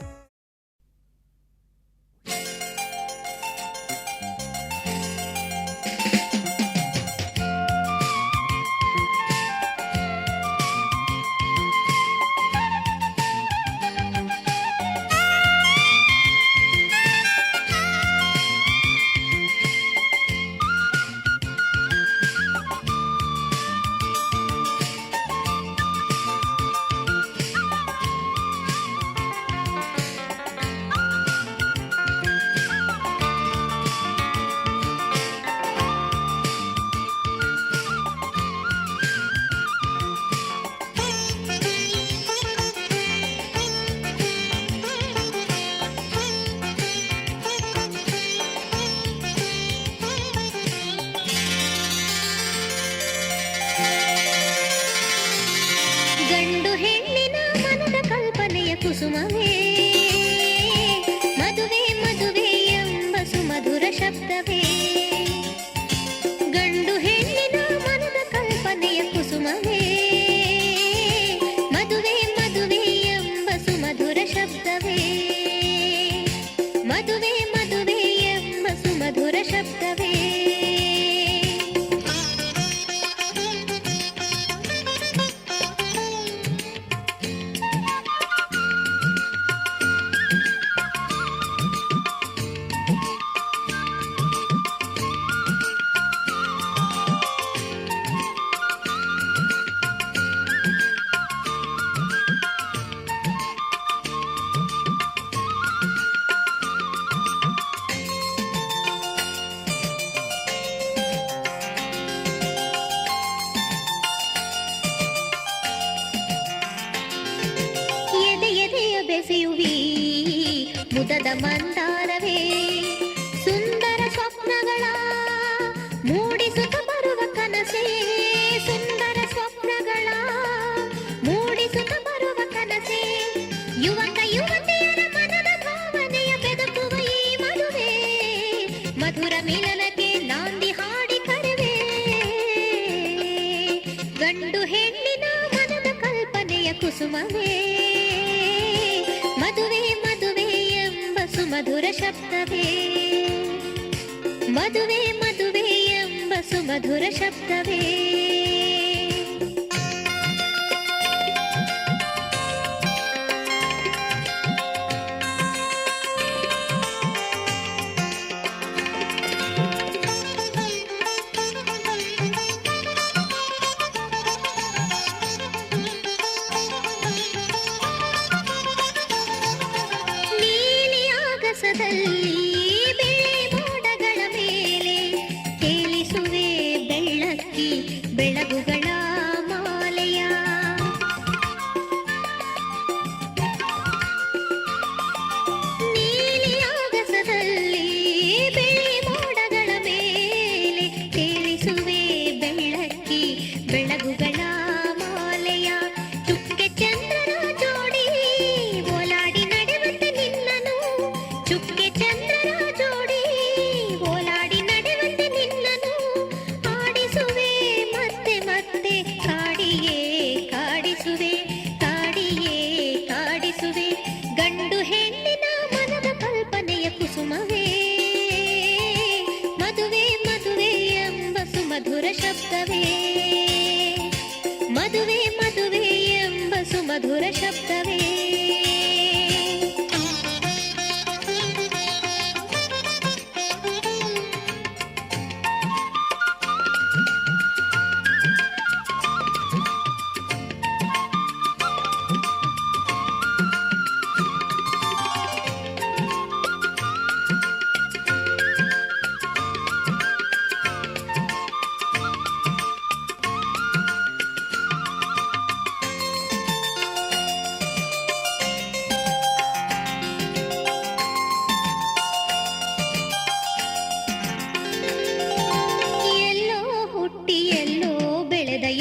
ಕುಸುಮವೇ ಮದುವೆ ಮದುವೆ ಎಂಬ ಸುಮಧುರ ಶಬ್ದವೇ ಗಂಡು ಹೆಣ್ಣಿನ ಮನದ ಕಲ್ಪನೆಯ ಕುಸುಮವೇ ಮದುವೆ ಮದುವೆ ಎಂಬ ಸುಮಧುರ ಶಬ್ದವೇ ಮದುವೆ ಮದುವೆ ಎಂಬ ಸುಮಧುರ ಶಬ್ದವೇ ಮುದದ ಮಂದಾರವೇ ಸುಂದರ ಸ್ವಪ್ನಗಳ ಮೂಡಿಸುತ್ತ ಬರುವ ಕನಸೇ ಸುಂದರ ಸ್ವಪ್ನಗಳ ಮೂಡಿಸುತ್ತ ಬರುವ ಕನಸೇ ಯುವಕ ಯುವತಿಯರ ಮನದ ಭಾವನೆಯ ಬೆದಕುವ ಈ ಮದುವೆ ಮಧುರ ಮಿಲನಕ್ಕೆ ನಾಂದಿ ಹಾಡಿ ಕರೆವೆ ಗಂಡು ಹೆಣ್ಣಿನ ಮನದ ಕಲ್ಪನೆಯ ಕುಸುಮವೇ ಮದುವೆ ಮದುವೆ ಎಂಬ ಸುಮಧುರ ಶಬ್ದವೇ ಮದುವೆ ಮದುವೆ ಎಂಬ ಸುಮಧುರ ಶಬ್ದವೇ ಬೆಳಗುಗಳ ಮಾಲೆಯ ನೀಲಿ ಆಗಸದಲ್ಲಿ ಬಿಳಿ ಮೋಡಗಳ ಮೇಲೆ ತೇಲಿಸುವೆ ಬೆಳ್ಳಕ್ಕಿ ಬೆಳಗುಗಳ ಮಾಲೆಯ ಚುಕ್ಕೆ ಚಂದ್ರನ ಜೋಡಿ ಓಲಾಡಿ ನಡೆವಂತೆ ನಿನ್ನನು ಚುಕ್ಕೆ ಚಂದ್ರನ ಜೋಡಿ ಓಲಾಡಿ ನಡೆವಂತೆ ನಿನ್ನನು ಆಡಿಸುವೆ ಮತ್ತೆ ಕಾಡಿಯೇ ಕಾಡಿಸುವೆ ಕಾಡಿಯೇ ಕಾಡಿಸುವೆ ಗಂಡು ಹೆಣ್ಣಿನ ಮನದ ಕಲ್ಪನೆಯ ಕುಸುಮವೇ ಮದುವೆ ಮದುವೆ ಎಂಬ ಸುಮಧುರ ಶಬ್ದವೇ ಮದುವೆ ಮದುವೆ ಎಂಬ ಸುಮಧುರ ಶಬ್ದವೇ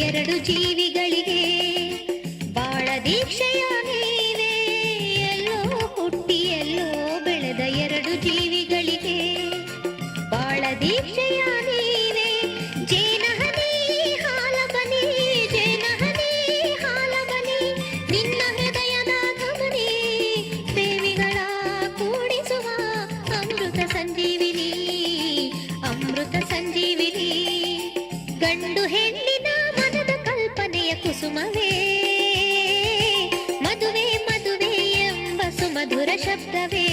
ಎರಡು ಜೀವಿಗಳಿಗೆ ಬಾಳ ದೀಕ್ಷೆಯ ನೀವೇ ಎಲ್ಲೋ ಹುಟ್ಟಿ ಎಲ್ಲೋ ಬೆಳೆದ ಎರಡು ಜೀವಿಗಳಿಗೆ ಬಾಳ ದೀಕ್ಷೆಯ ನೀವೇ ಜೇನಹನಿ ಹಾಲಬನಿ ಜೇನಹನಿ ಹಾಲಬನಿ ನಿನ್ನ ಹೃದಯದ ಗಮನಿ ಪ್ರೇಮಿಗಳ ಕೂಡಿಸುವ ಅಮೃತ ಸಂಜೀವಿನಿ ಅಮೃತ ಸಂಜೀವಿನಿ ಗಂಡು ಹೆಣ್ಣಿನ ಮನದ ಕಲ್ಪನೆಯ ಕುಸುಮವೇ ಮದುವೆ ಮದುವೆ ಎಂಬ ಸುಮಧುರ ಶಬ್ದವೇ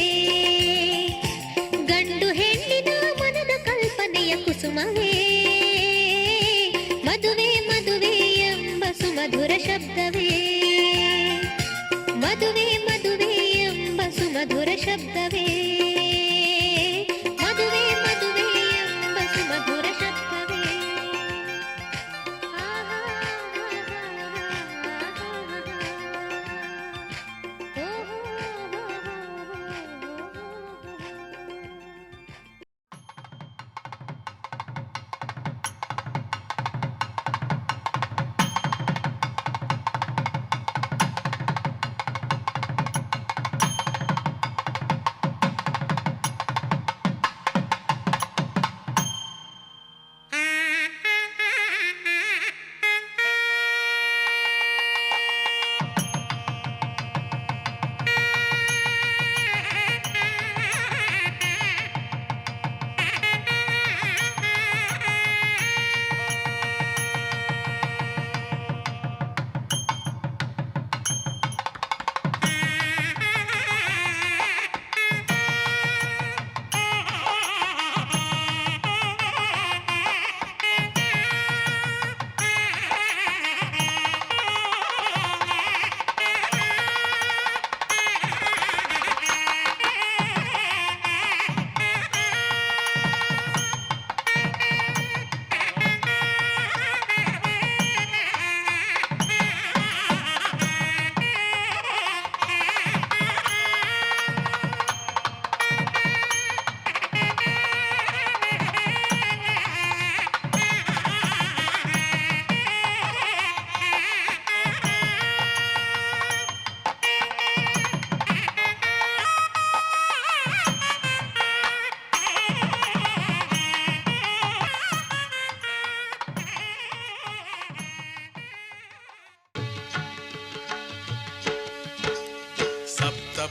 ಗಂಡು ಹೆಣ್ಣಿನ ಮನದ ಕಲ್ಪನೆಯ ಕುಸುಮವೇ ಮದುವೆ ಮದುವೆ ಎಂಬ ಸುಮಧುರ ಶಬ್ದವೇ ಮದುವೆ ಮದುವೆ ಎಂಬ ಸುಮಧುರ ಶಬ್ದವೇ ಮದುವೆ ಮದುವೆ ಎಂಬ ಸುಮಧುರ ಶಬ್ದವೇ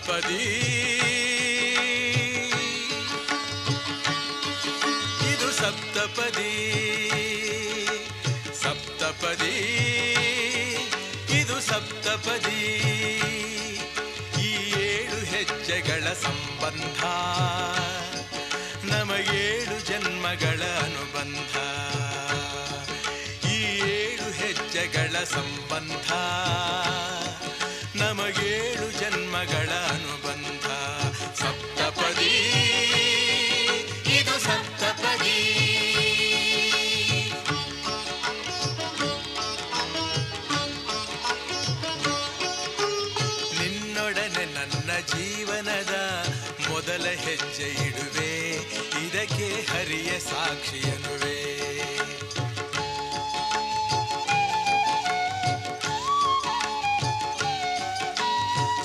ಸಪ್ತಪದಿ ಇದು ಸಪ್ತಪದಿ ಸಪ್ತಪದಿ ಇದು ಸಪ್ತಪದಿ ಈ 7 ಹೆಜ್ಜೆಗಳ ಸಂಬಂಧ ನಮಗೇಳು ಜನ್ಮಗಳ ಅನುಬಂಧ ಈ 7 ಹೆಜ್ಜೆಗಳ ಸಂಬಂಧ ನಮಗೇಳು ಜನ್ಮಗಳ ಅನುಬಂಧ ಸಪ್ತಪದಿ ಇದು ಸಪ್ತಪದಿ ನಿನ್ನೊಡನೆ ನನ್ನ ಜೀವನದ ಮೊದಲ ಹೆಜ್ಜೆ ಇಡುವೆ ಇದಕ್ಕೆ ಹರಿಯ ಸಾಕ್ಷಿಯನುವೆ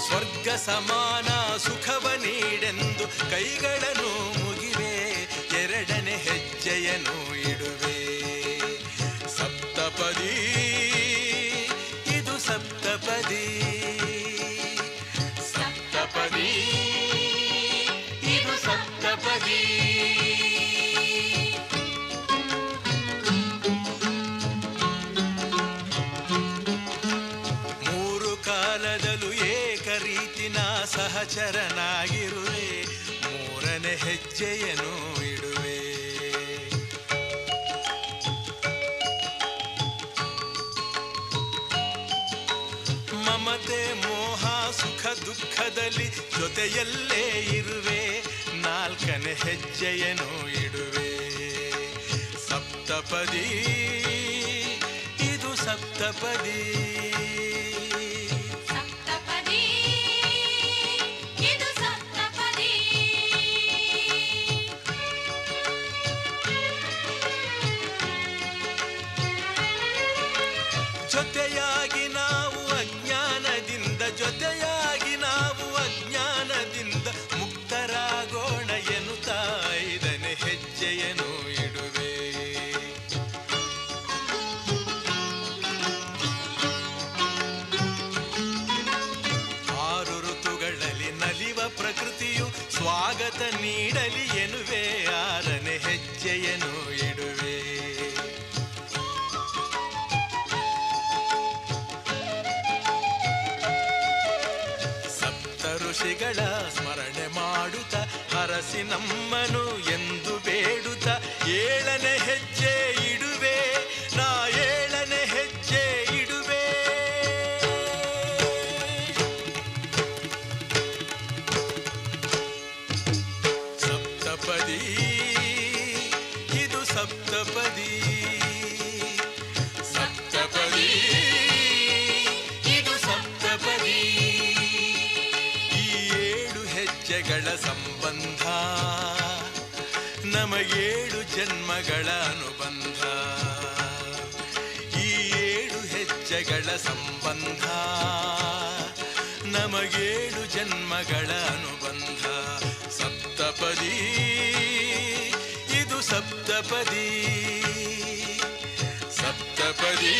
ಸ್ವರ್ಗ ಸಮಾನ ಸುಖವ ನೀಡೆಂದು ಕೈಗಳನ್ನು ಮುಗಿವೆ ಎರಡನೇ ಹೆಜ್ಜೆಯನ್ನು ಇಡುವೆ ಸಪ್ತಪದಿ ಇದು ಸಪ್ತಪದಿ ಸಪ್ತಪದಿ ಇದು ಸಪ್ತಪದಿ ಮೂರು ಕಾಲದಲ್ಲೂ ಏಕರೀತಿನ ಸಹಚರನಾಗಿರುವೆ ಮೂರನೇ ಹೆಜ್ಜೆಯನ್ನು ಇಡುವೆ ಮಮತೆ ಮೋಹ ಸುಖ ದುಃಖದಲ್ಲಿ ಜೊತೆಯಲ್ಲೇ ಇರುವೆ ನಾಲ್ಕನೇ ಹೆಜ್ಜೆಯನ್ನು ಇಡುವೆ ಸಪ್ತಪದಿ ಇದು ಸಪ್ತಪದಿ ಸಪ್ತಪದಿ ಇದು ಸಪ್ತಪದಿ ಜೊತೆಯಾಗಿ ನಾವು ಅಜ್ಞಾನದಿಂದ ಜೊತೆಯಾಗಿ ನಾವು ಅಜ್ಞಾನದಿಂದ ಮುಕ್ತರಾಗೋಣ ಎನ್ನುತ್ತಾ 5ನೇ ಹೆಜ್ಜೆಯನ್ನು ಇಡುವೆ ಆರು ಋತುಗಳಲ್ಲಿ ನಲಿವ ಪ್ರಕೃತಿಯು ಸ್ವಾಗತ ನೀಡಲಿ ಎನ್ನುವೆ 6ನೇ ಹೆಜ್ಜೆಯನ್ನು ಇಡುವೆ ಋಷಿಗಳ ಸ್ಮರಣೆ ಮಾಡುತ್ತ ಹರಸಿ ನಮ್ಮನು ಎಂದು ಬೇಡುತ್ತ 7ನೇ ಹೆಜ್ಜೆ ಇಡುವೆ ನಾ 7ನೇ ಹೆಜ್ಜೆ ಇಡುವೆ ಸಪ್ತಪದಿ ಇದು ಸಪ್ತಪದಿ ಸಪ್ತಪದಿ ಇದು ಸಪ್ತಪದಿ ಹೆಜ್ಜೆಗಳ ಸಂಬಂಧ ನಮಗೇಳು ಜನ್ಮಗಳ ಅನುಬಂಧ ಈ 7 ಹೆಜ್ಜೆಗಳ ಸಂಬಂಧ ನಮಗೇಳು ಜನ್ಮಗಳ ಅನುಬಂಧ ಸಪ್ತಪದಿ ಇದು ಸಪ್ತಪದಿ ಸಪ್ತಪದಿ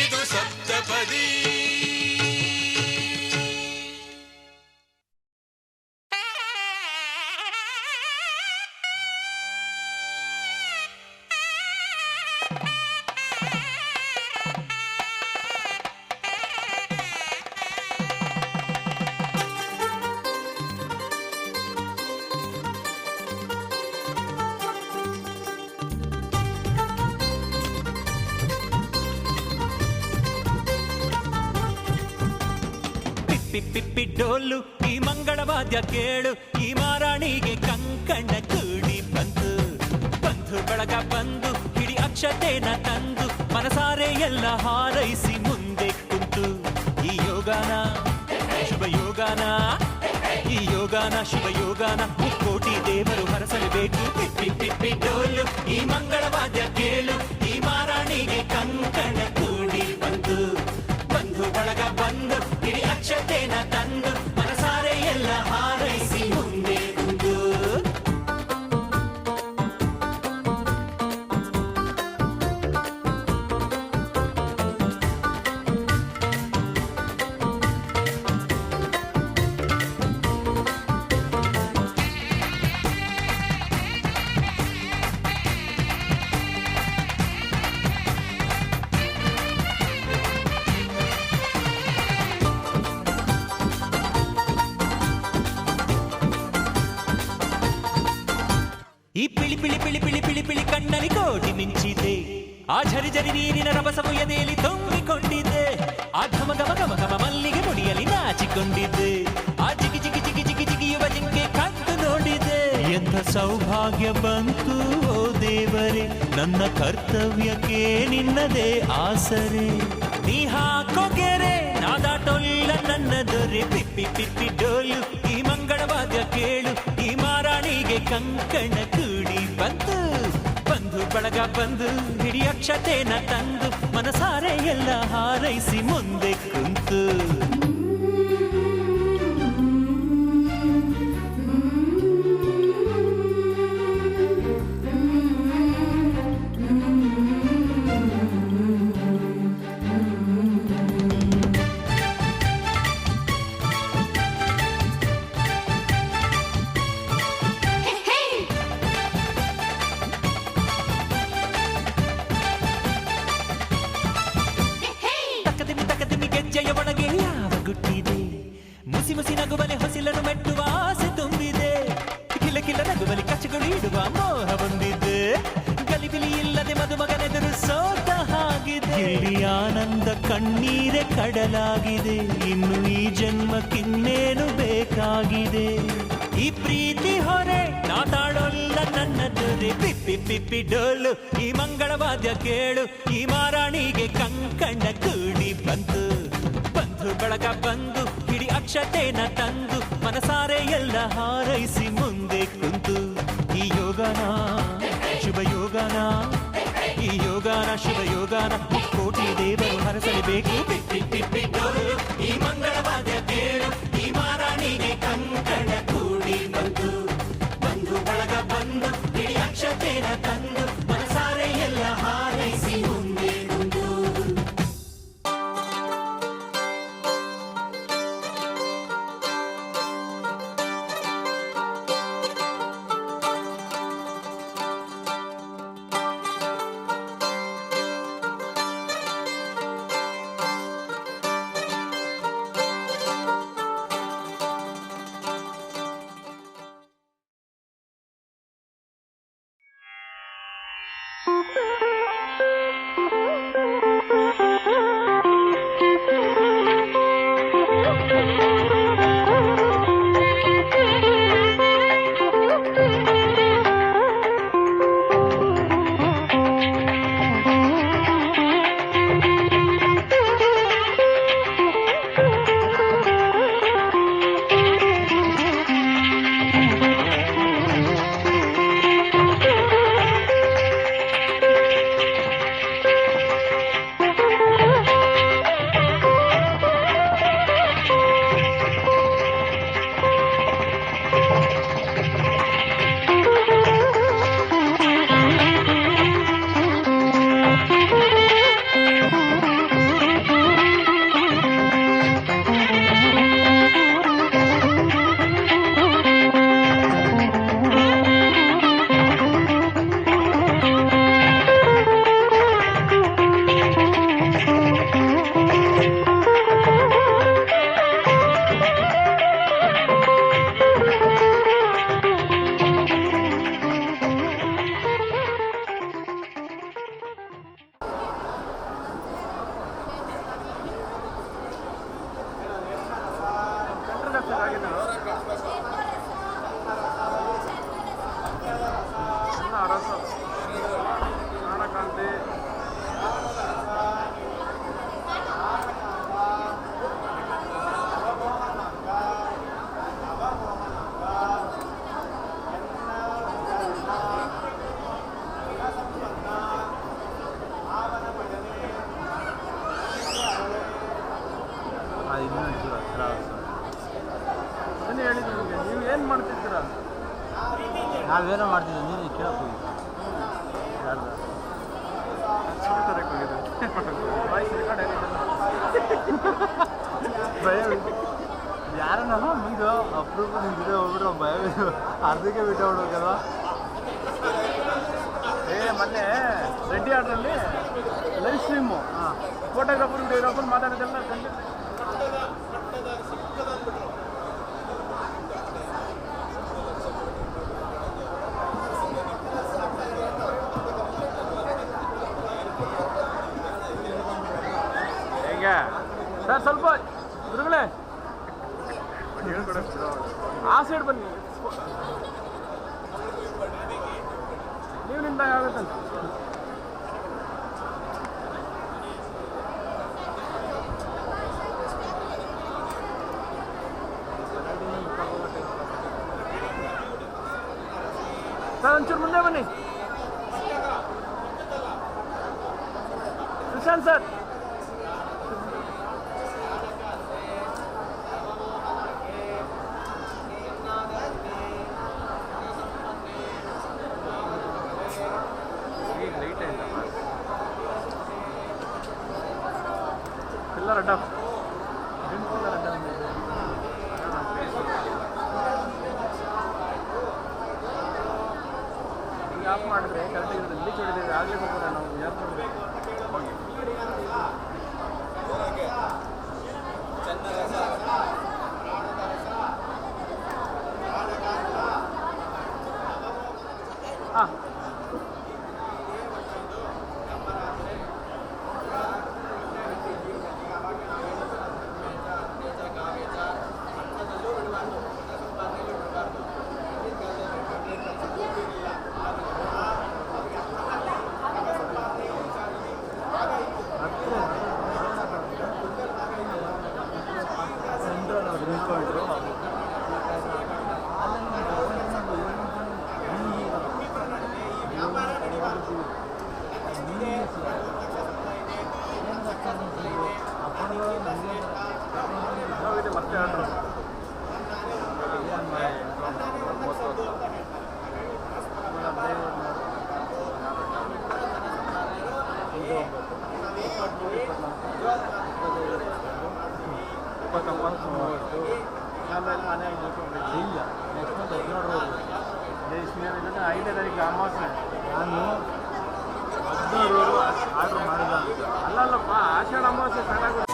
ಇದು ಸಪ್ತಪದಿ ಪಿಪ್ಪಿ ಡೋಲು ಈ ಮಂಗಳವಾದ್ಯ ಕೇಳು ಈ ಮಾರಾಣಿಗೆ ಕಂಕಣ ಕೂಡಿ ಬಂತು ಬಂಧು ಬಳಗ ಬಂದು ಹಿಡಿ ಅಕ್ಷತೆನ ತಂದು ಮನಸಾರೆ ಎಲ್ಲ ಹಾರೈಸಿ ಮುಂದೆ ಕುಂತು ಈ ಯೋಗಾನ ಶುಭ ಯೋಗಾನ ಈ ಯೋಗಾನ ಶುಭ ಯೋಗಾನ ಮುಕ್ಕೋಟಿ ದೇವರು ಹರಸಲೇಬೇಕು ಪಿಪ್ಪಿ ಡೋಲು ಈ ಮಂಗಳವಾದ್ಯ ಕೇಳು ಈ ಮಾರಾಣಿಗೆ ಕಂಕಣ ಕೂಡಿ ಬಂತು ಬಂಧು ಬಳಗ ಬಂದು ಹಿಡಿ ಅಕ್ಷತೆನ ತಂದು ಮನಸಾರೆ ಎಲ್ಲ ಹಾರೈಸಿ ಮುಂದೆ ಕುಂದು ಪಿಳಿ ಪಿಳಿ ಕಣ್ಣಲ್ಲಿ ಕೋಟಿ ಮಿಂಚಿದೆ ಆ ಝರಿ ಝರಿ ನೀರಿನ ರಭಸವು ಎದೆಯಲ್ಲಿ ತುಂಬಿಕೊಂಡಿದ್ದೆ ಆ ಘಮ ಘಮ ಘಮ ಘಮ ಮಲ್ಲಿಗೆ ಮುಡಿಯಲ್ಲಿ ನಾಚಿಕೊಂಡಿದ್ದೆ ಆ ಜಿಗಿ ಜಿಗಿ ಜಿಗಿ ಜಿಗಿ ಜಿಗಿಯುವ ಜಿಂಕೆ ಕಂಡು ನೋಡಿದೆ ಎಂಥ ಸೌಭಾಗ್ಯ ಬಂತು ಓ ದೇವರೇ ನನ್ನ ಕರ್ತವ್ಯಕ್ಕೆ ನಿನ್ನದೇ ಆಸರೆ ನೀ ಹಾಕೋ ಗೆರೆ ನಾದಾಟೊಲ್ಲ ನನ್ನ ದೊರೆ ಪಿಪ್ಪಿ ಪಿಪ್ಪಿ ಡೋಲು ಈ ಮಂಗಳವಾದ್ಯ ಕೇಳು ಈ ಮಾರಾಣಿಗೆ ಕಂಕಣ ಕೂಡಿ ಬಂತು ಬಂಧು ಬಳಗ ಬಂದು ಹಿಡಿ ಅಕ್ಷತೆನ ತಂದು ಮನಸಾರೆ ಎಲ್ಲ ಹಾರೈಸಿ ಮುಂದೆ ಕುಂತು ಗೆಜ್ಜೆಯ ಒಳಗೆ ಯಾವ ಗುಟ್ಟಿದೆ ಮುಸಿ ಮುಸಿ ನಗುವಲೆ ಹೊಸಿಲನ್ನು ಮೆಟ್ಟುವ ಆಸೆ ತುಂಬಿದೆ ಕಿಲ ಕಿಲ ನಗುವಲಿ ಕಚ್ಚಗಳು ಇಡುವ ಮೋಹ ಬಂದಿದೆ ಗಲಿಬಿಲಿ ಇಲ್ಲದೆ ಮದುಮಗನೆದುರು ಸೋತ ಹಾಗಿದೆ ಇಲ್ಲಿ ಆನಂದ ಕಣ್ಣೀರೆ ಕಡಲಾಗಿದೆ ಇನ್ನು ಈ ಜನ್ಮಕ್ಕಿನ್ನೇನು ಬೇಕಾಗಿದೆ ಈ ಪ್ರೀತಿ ಹೊರೆ ನಾತಾಡೋಲ್ಲ ನನ್ನ ದೊರೆ ಪಿಪ್ಪಿ ಪಿಪ್ಪಿ ಡೋಲು ಈ ಮಂಗಳವಾದ್ಯ ಕೇಳು ಈ ಮಾರಾಣಿಗೆ ಕಂಕಣ ಕೂಡಿ ಬಂತು ಬಂಧು ಬಳಗ ಬಂದು ಹಿಡಿ ಅಕ್ಷತೆನ ತಂದು ಮನಸಾರೆ ಎಲ್ಲ ಹಾರೈಸಿ ಮುಂದೆ ಕುಂತು ಈ ಯೋಗನ ಶುಭ ಯೋಗನ ಈ ಯೋಗನ ಶುಭ ಯೋಗನ ಕೋಟಿ ದೇವರು ಹರಸಲೇಬೇಕು ಪಿಪ್ಪಿ ಪಿಪ್ಪಿ ಡೋಲು ಈ ಮಂಗಳವಾದ್ಯ ಕೇಳು ಈ ಮಾರಾಣಿಗೆ ಕಂಕಣ ಕೂಡಿ ಬಂತು ಬಂಧು ಬಳಗ ಬಂದು ಹಿಡಿ ಅಕ್ಷತೆನ ತಂದು ಮನಸಾರೆ ಎಲ್ಲ ಹಾರೈಸಿ ಮುಂದೆ ಕುಂತು ನೀವು ಏನು ಮಾಡ್ತಿದ್ದೀರಾ? ನಾವೇನೋ ಮಾಡ್ತಿದ್ದೀವಿ, ನೀನು ಕೇಳಕ್ಕೆ ಹೋಗಿ ಭಯ ಯಾರನ್ನ ಮುಂದೆ ಅಪ್ರೂವ್ ನಿಂತಿದೆ ಹೋಗ್ಬಿಟ್ರೆ ಭಯ ಅರ್ಧಕ್ಕೆ ಬಿಟ್ಟು ಹೋಗ್ಬೇಕಲ್ವ? ಮೊನ್ನೆ ರೆಡ್ಡಿ ಆರ್ಡ್ರಲ್ಲಿ ಲೈವ್ ಸ್ಟ್ರೀಮು ಫೋಟೋಗ್ರಾಫರ್ ವಿಡಿಯೋಗ್ರಾಫರ್ ಮಾತಾಡೋದೆಲ್ಲ ಹಂಗೆ ಸರ್ ಸ್ವಲ್ಪ ಗುರುಗಳೇ ಆ ಸೈಡ್ ಬನ್ನಿ ನೀವು ನಿಂದಾಗ ಆಗುತ್ತಲ್ಲ ಸರ್ ಒಂಚೂರು ಮುಂದೆ ಬನ್ನಿ ಸುಶಾಂತ್ ಸರ್ ಪಿಲ್ಲರ್ ಅಡ್ಡ ಆಫ್ ಮಾಡಿದ್ರೆ ಕರೆಕ್ಟಾಗಿ ಇಲ್ಲಿ ಚೂಡಿದ್ದೇವೆ ಆಗಲೇ ಬರ್ಬೋದ ನಾವು ಯಾಕೆ ಮಾಡಬೇಕು ಹಾಂ ಇಲ್ಲ ನೆಕ್ಸ್ಟ್ ಮಂತ್ 17 5ನೇ ತಾರೀಕು ಅಮಾವಾಸ್ಯೆ ನಾನು 17 ಆರ್ಡ್ರ್ ಮಾಡಿಲ್ಲ ಅಲ್ಲಲ್ಲಪ್ಪ ಆಷಾಢ ಅಮಾವಾಸ್ಯೆ ಸ್ಟಾರ್ಟ್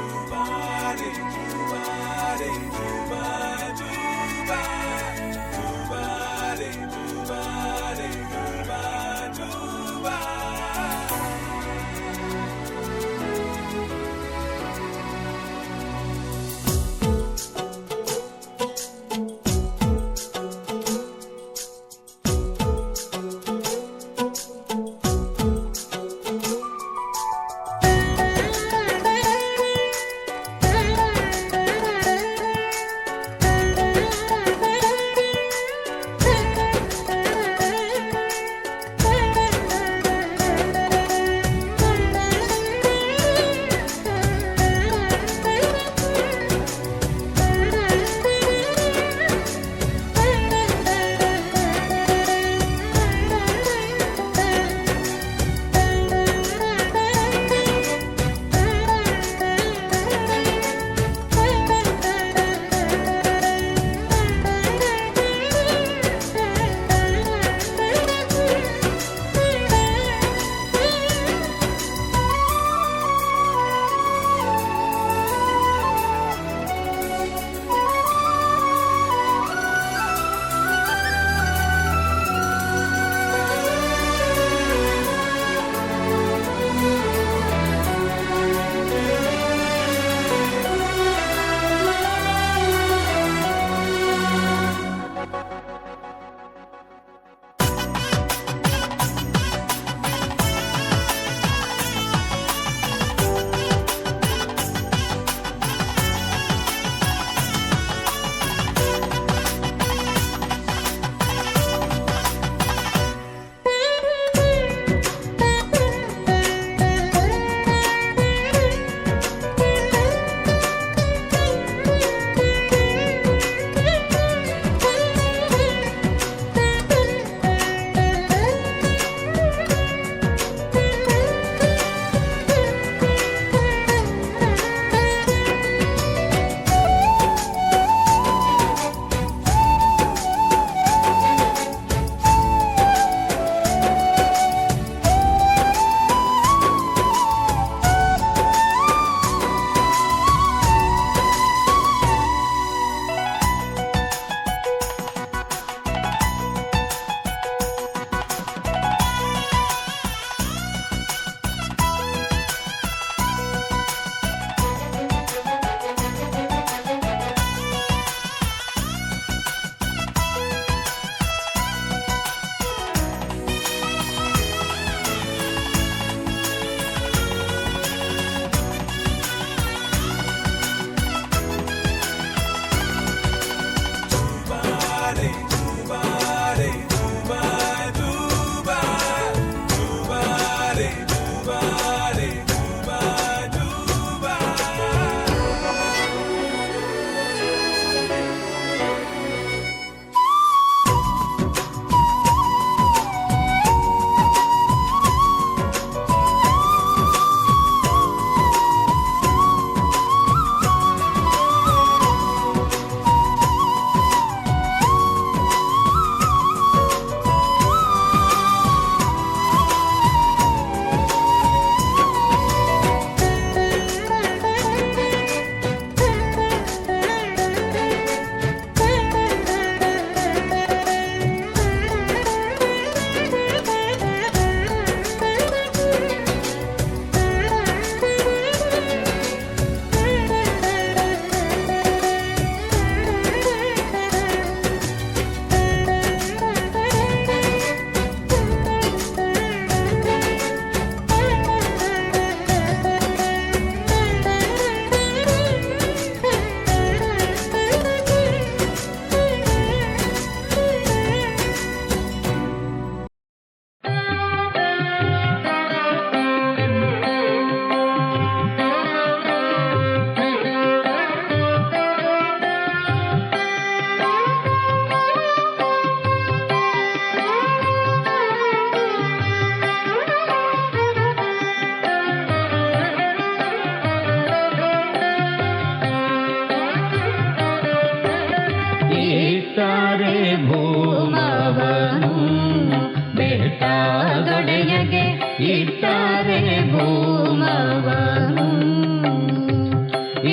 ಇಟ್ಟರೆ ಭೂಮವನು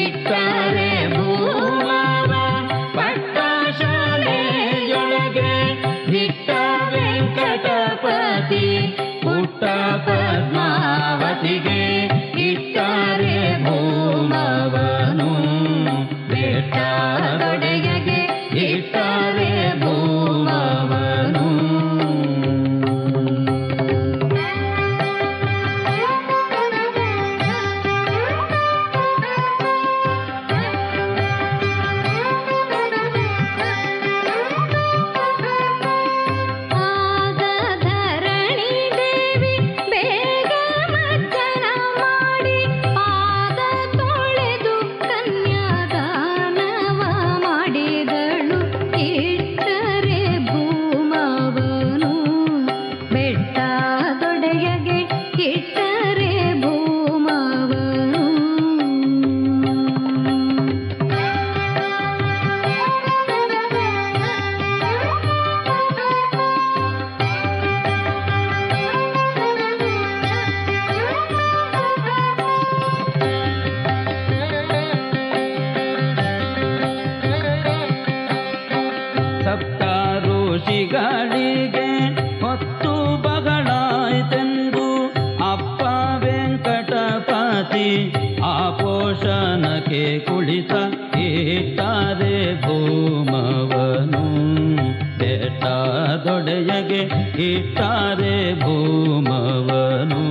ಇಟ್ಟರೆ ಭೂಮವ ಪಟ್ಟಶಾಲೆಯೊಳಗೆ ಇಟ್ಟ ವೆಂಕಟಪತಿ ಪುಟ್ಟ ಪದ್ಮಾವತಿಗೆ ಇಟ್ಟರೆ ಭೂಮವನು ಬೆಟ್ಟದೊಡೆಯಗೆ ಇಟ್ಟರೆ ಭೂಮವನು ಋಷಿಗಳಿಗೆ ಹೊತ್ತು ಬಗಳಾಯ್ತೆಂದು ಅಪ್ಪ ವೆಂಕಟಪತಿ ಆಪೋಷಣಕ್ಕೆ ಕುಳಿತ ಇಟ್ಟಾರೆ ಭೂಮವನು ಬೆಟ್ಟದೊಡೆಯಗೆ ಇಟ್ಟಾರೆ ಭೂಮವನು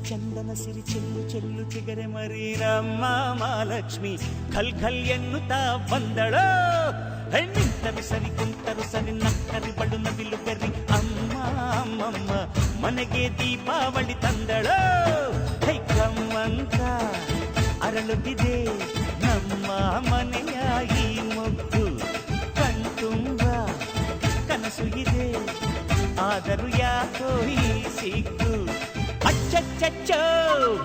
ಚಂದನ ಸಿರಿ ಚೆಲ್ಲು ಚೆಲ್ಲು ಚಿಗರೆ ಮರಿ ನಮ್ಮ ಮಹಾಲಕ್ಷ್ಮಿ ಖಲ್ ಖಲ್ ಎನ್ನುತ್ತಾ ಬಂದಳೋ ಹೆಣ್ಣಿಂತರು ಸರಿ ಕುಂತರು ಸರಿ ನಕ್ಕರಿ ಬಡು ನವಿಲು ಗರಿ ಅಮ್ಮ ಅಮ್ಮಮ್ಮ ಮನೆಗೆ ದೀಪಾವಳಿ ತಂದಳೋ ಹೈಕಮ್ಮಂತ ಅರಳುತ್ತಿದೆ ನಮ್ಮ ಮನೆಯ ಈ ಮುದ್ದು ಕಣ್ತುಂಬ ಕನಸು ಇದೆ ಆದರೂ ಯಾಕೋ ಈ ಸಿಗ್ಗು ಅಚ್ಚಚ್ಚಚ್ಚೋ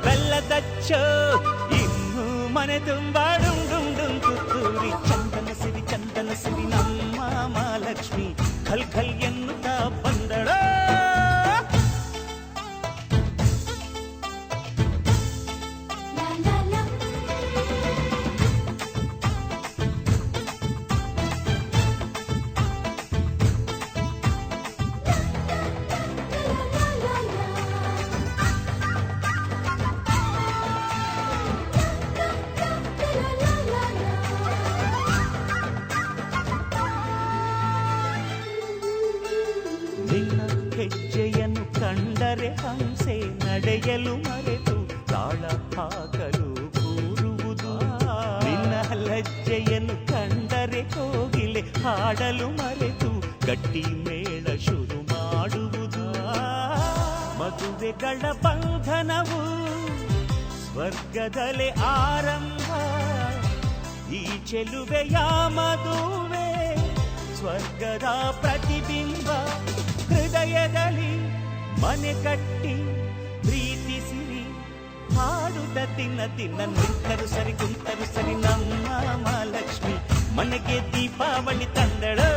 ಬೆಲ್ಲದಚ್ಚೋ ಇನ್ನು ಮನೆ ತುಂಬಾ ಡುಂಗ್ ಡುಂಗ್ ಡುಂಗ್ ತುತ್ತೂರಿ ಚಂದನ ಸಿರಿ ನಮ್ಮ ಮಹಾಲಕ್ಷ್ಮಿ ಖಲ್ ಖಲ್ ಎನ್ನುತ್ತಾ ಬಂದಳೋ La la la ಹಂಸೆ ನಡೆಯಲು ಮರೆತು ತಾಳ ಹಾಕಲು ಕೂರುವುದು. ನಿನ್ನ ಲಜ್ಜೆಯನ್ನು ಕಂಡರೆ ಕೋಗಿಲೆ ಹಾಡಲು ಮರೆತು ಗಟ್ಟಿ ಮೇಳ ಶುರು ಮಾಡುವುದು. ಮದುವೆಗಳ ಬಂಧನವು ಸ್ವರ್ಗದಲ್ಲೇ ಆರಂಭ. ಈ ಚೆಲುವೆಯ ಮದುವೆ ಸ್ವರ್ಗದ ಪ್ರತಿಬಿಂಬ. ಹೃದಯದಲ್ಲಿ ಮನೆ ಕಟ್ಟಿ ಪ್ರೀತಿಸಿರಿ ಹಾಡುತ್ತ ತಿನ್ನ ನಿಂತರು ಸರಿ ಕುಂತರು ಸರಿ ನಮ್ಮ ಮಹಾಲಕ್ಷ್ಮಿ ಮನೆಗೆ ದೀಪಾವಳಿ ತಂದಳು.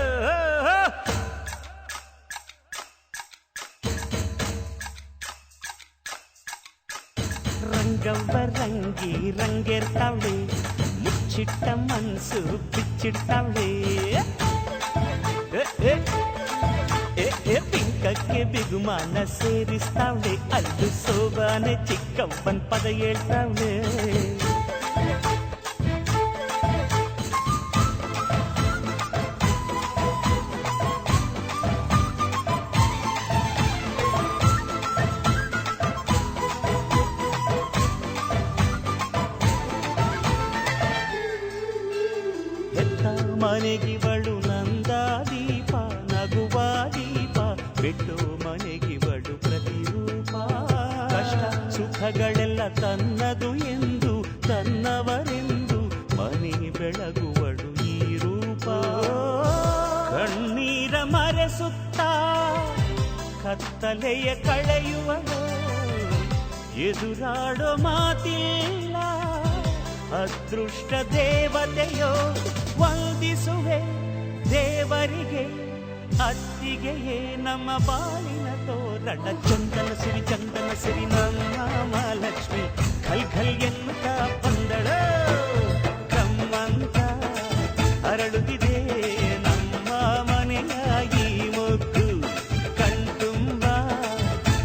ರಂಗವ್ವ ರಂಗಿ ರಂಗೇರ್ತಾವಳೆ ಮುಚ್ಚಿಟ್ಟ ಮನ್ಸು ಬಿಚ್ಚಿಡ್ತಾವಳೆ. ಪಿಂಕಕ್ಕೆ ಬಿಗುಮಾನ ಸೇರಿಸ್ತಾವಳೆ ಅಲ್ಲು ಸೋಬಾನೆ ಚಿಕ್ಕವ್ವನ್ ಪದ ಹೇಳ್ತಾವಳೆ. ಮನೆಗಿವಳು ನಂದ ದೀಪ ನಗುವ ದೀಪ ಬಿಟ್ಟು ಮನೆಗಿವಳು ಪ್ರತಿರೂಪ. ಕಷ್ಟ ಸುಖಗಳೆಲ್ಲ ತನ್ನದು ಎಂದು ತನ್ನವರೆಂದು ಮನೆ ಬೆಳಗುವಳು ಈ ರೂಪ. ಕಣ್ಣೀರ ಮರೆಸುತ್ತ ಕತ್ತಲೆಯ ಕಳೆಯುವಳು ಎದುರಾಡೋ ಮಾತಿಲ್ಲ. ಅದೃಷ್ಟ ದೇವತೆಯೋ ವಂದಿಸುವೆ ದೇವರಿಗೆ ಅತ್ತಿಗೆಯೇ ನಮ್ಮ ಬಾಳಿನ ತೋರಣ. ಚಂದನ ಸಿರಿ ನಮ್ಮ ಮಹಾಲಕ್ಷ್ಮಿ ಖಲ್ ಖಲ್ ಎನ್ನುತ್ತಾ ಬಂದಳ. ಕಮ್ಮಂತ ಅರಳುತ್ತಿದೆ ನಮ್ಮ ಮನೆಯ ಈ ಮೊಗ್ಗು. ಕಣ್ತುಂಬ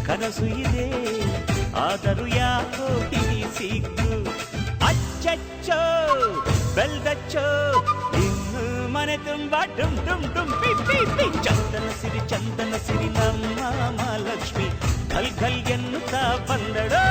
ಕನಸು ಇದೆ ಆದರೂ ಯಾಕೋ ಕಿವಿ ಸಿಗ್ಗು. ಅಚ್ಚಚ್ಚೋ ಬೆಲ್ದಚ್ಚೋ ಇನ್ನು ಮನೆ ತುಂಬ ಡುಮ್ ಡುಮ್ ಡುಮ್ ಪಿ ಪಿ ಪಿ. ಚಂದನ ಸಿರಿ ನಮ್ಮ ಮಹಾಲಕ್ಷ್ಮಿ ಖಲ್ ಖಲ್ ಎನ್ನುತ್ತಾ ಬಂದಳು.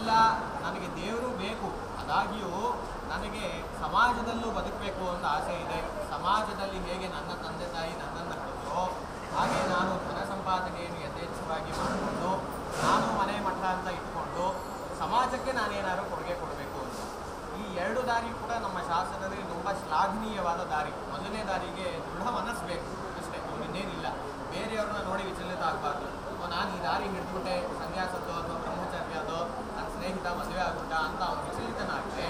ಇಲ್ಲ ನನಗೆ ದೇವರು ಬೇಕು, ಆದಾಗ್ಯೂ ನನಗೆ ಸಮಾಜದಲ್ಲೂ ಬದುಕಬೇಕು ಅಂತ ಆಸೆ ಇದೆ. ಸಮಾಜದಲ್ಲಿ ಹೇಗೆ ನನ್ನ ತಂದೆ ತಾಯಿ ನನ್ನನ್ನು ಕರೆದೋ ಹಾಗೆ ನಾನು ಧನ ಸಂಪಾದನೆಯನ್ನು ಯಥೇಚ್ಛವಾಗಿ ಮಾಡಿಕೊಂಡು ನಾನು ಮನೆ ಮಠ ಅಂತ ಇಟ್ಕೊಂಡು ಸಮಾಜಕ್ಕೆ ನಾನೇನಾದ್ರು ಕೊಡುಗೆ ಕೊಡಬೇಕು ಅಂತ. ಈ ಎರಡು ದಾರಿ ಕೂಡ ನಮ್ಮ ಶಾಸನದಲ್ಲಿ ತುಂಬ ಶ್ಲಾಘನೀಯವಾದ ದಾರಿ. ಮೊದಲನೇ ದಾರಿಗೆ ದೃಢ ಮನಸ್ಸು ಬೇಕು ಅಷ್ಟೇ, ಇನ್ನೇನಿಲ್ಲ. ಬೇರೆಯವ್ರನ್ನ ನೋಡಿ ವಿಚಲಿತ ಆಗಬಾರ್ದು. ನಾನು ಈ ದಾರಿ ಹಿಡಿದ್ಬಿಟ್ಟೆ, ಸನ್ಯಾಸದ್ದು ಅಥವಾ ಬ್ರಹ್ಮಚರ್ಯದೋ ನನ್ನ ಸ್ನೇಹಿತ ಮದುವೆ ಆಗ್ಬಿಟ್ಟ ಅಂತ ಅವ್ನು ವಿಚಲಿತನಾಗದೆ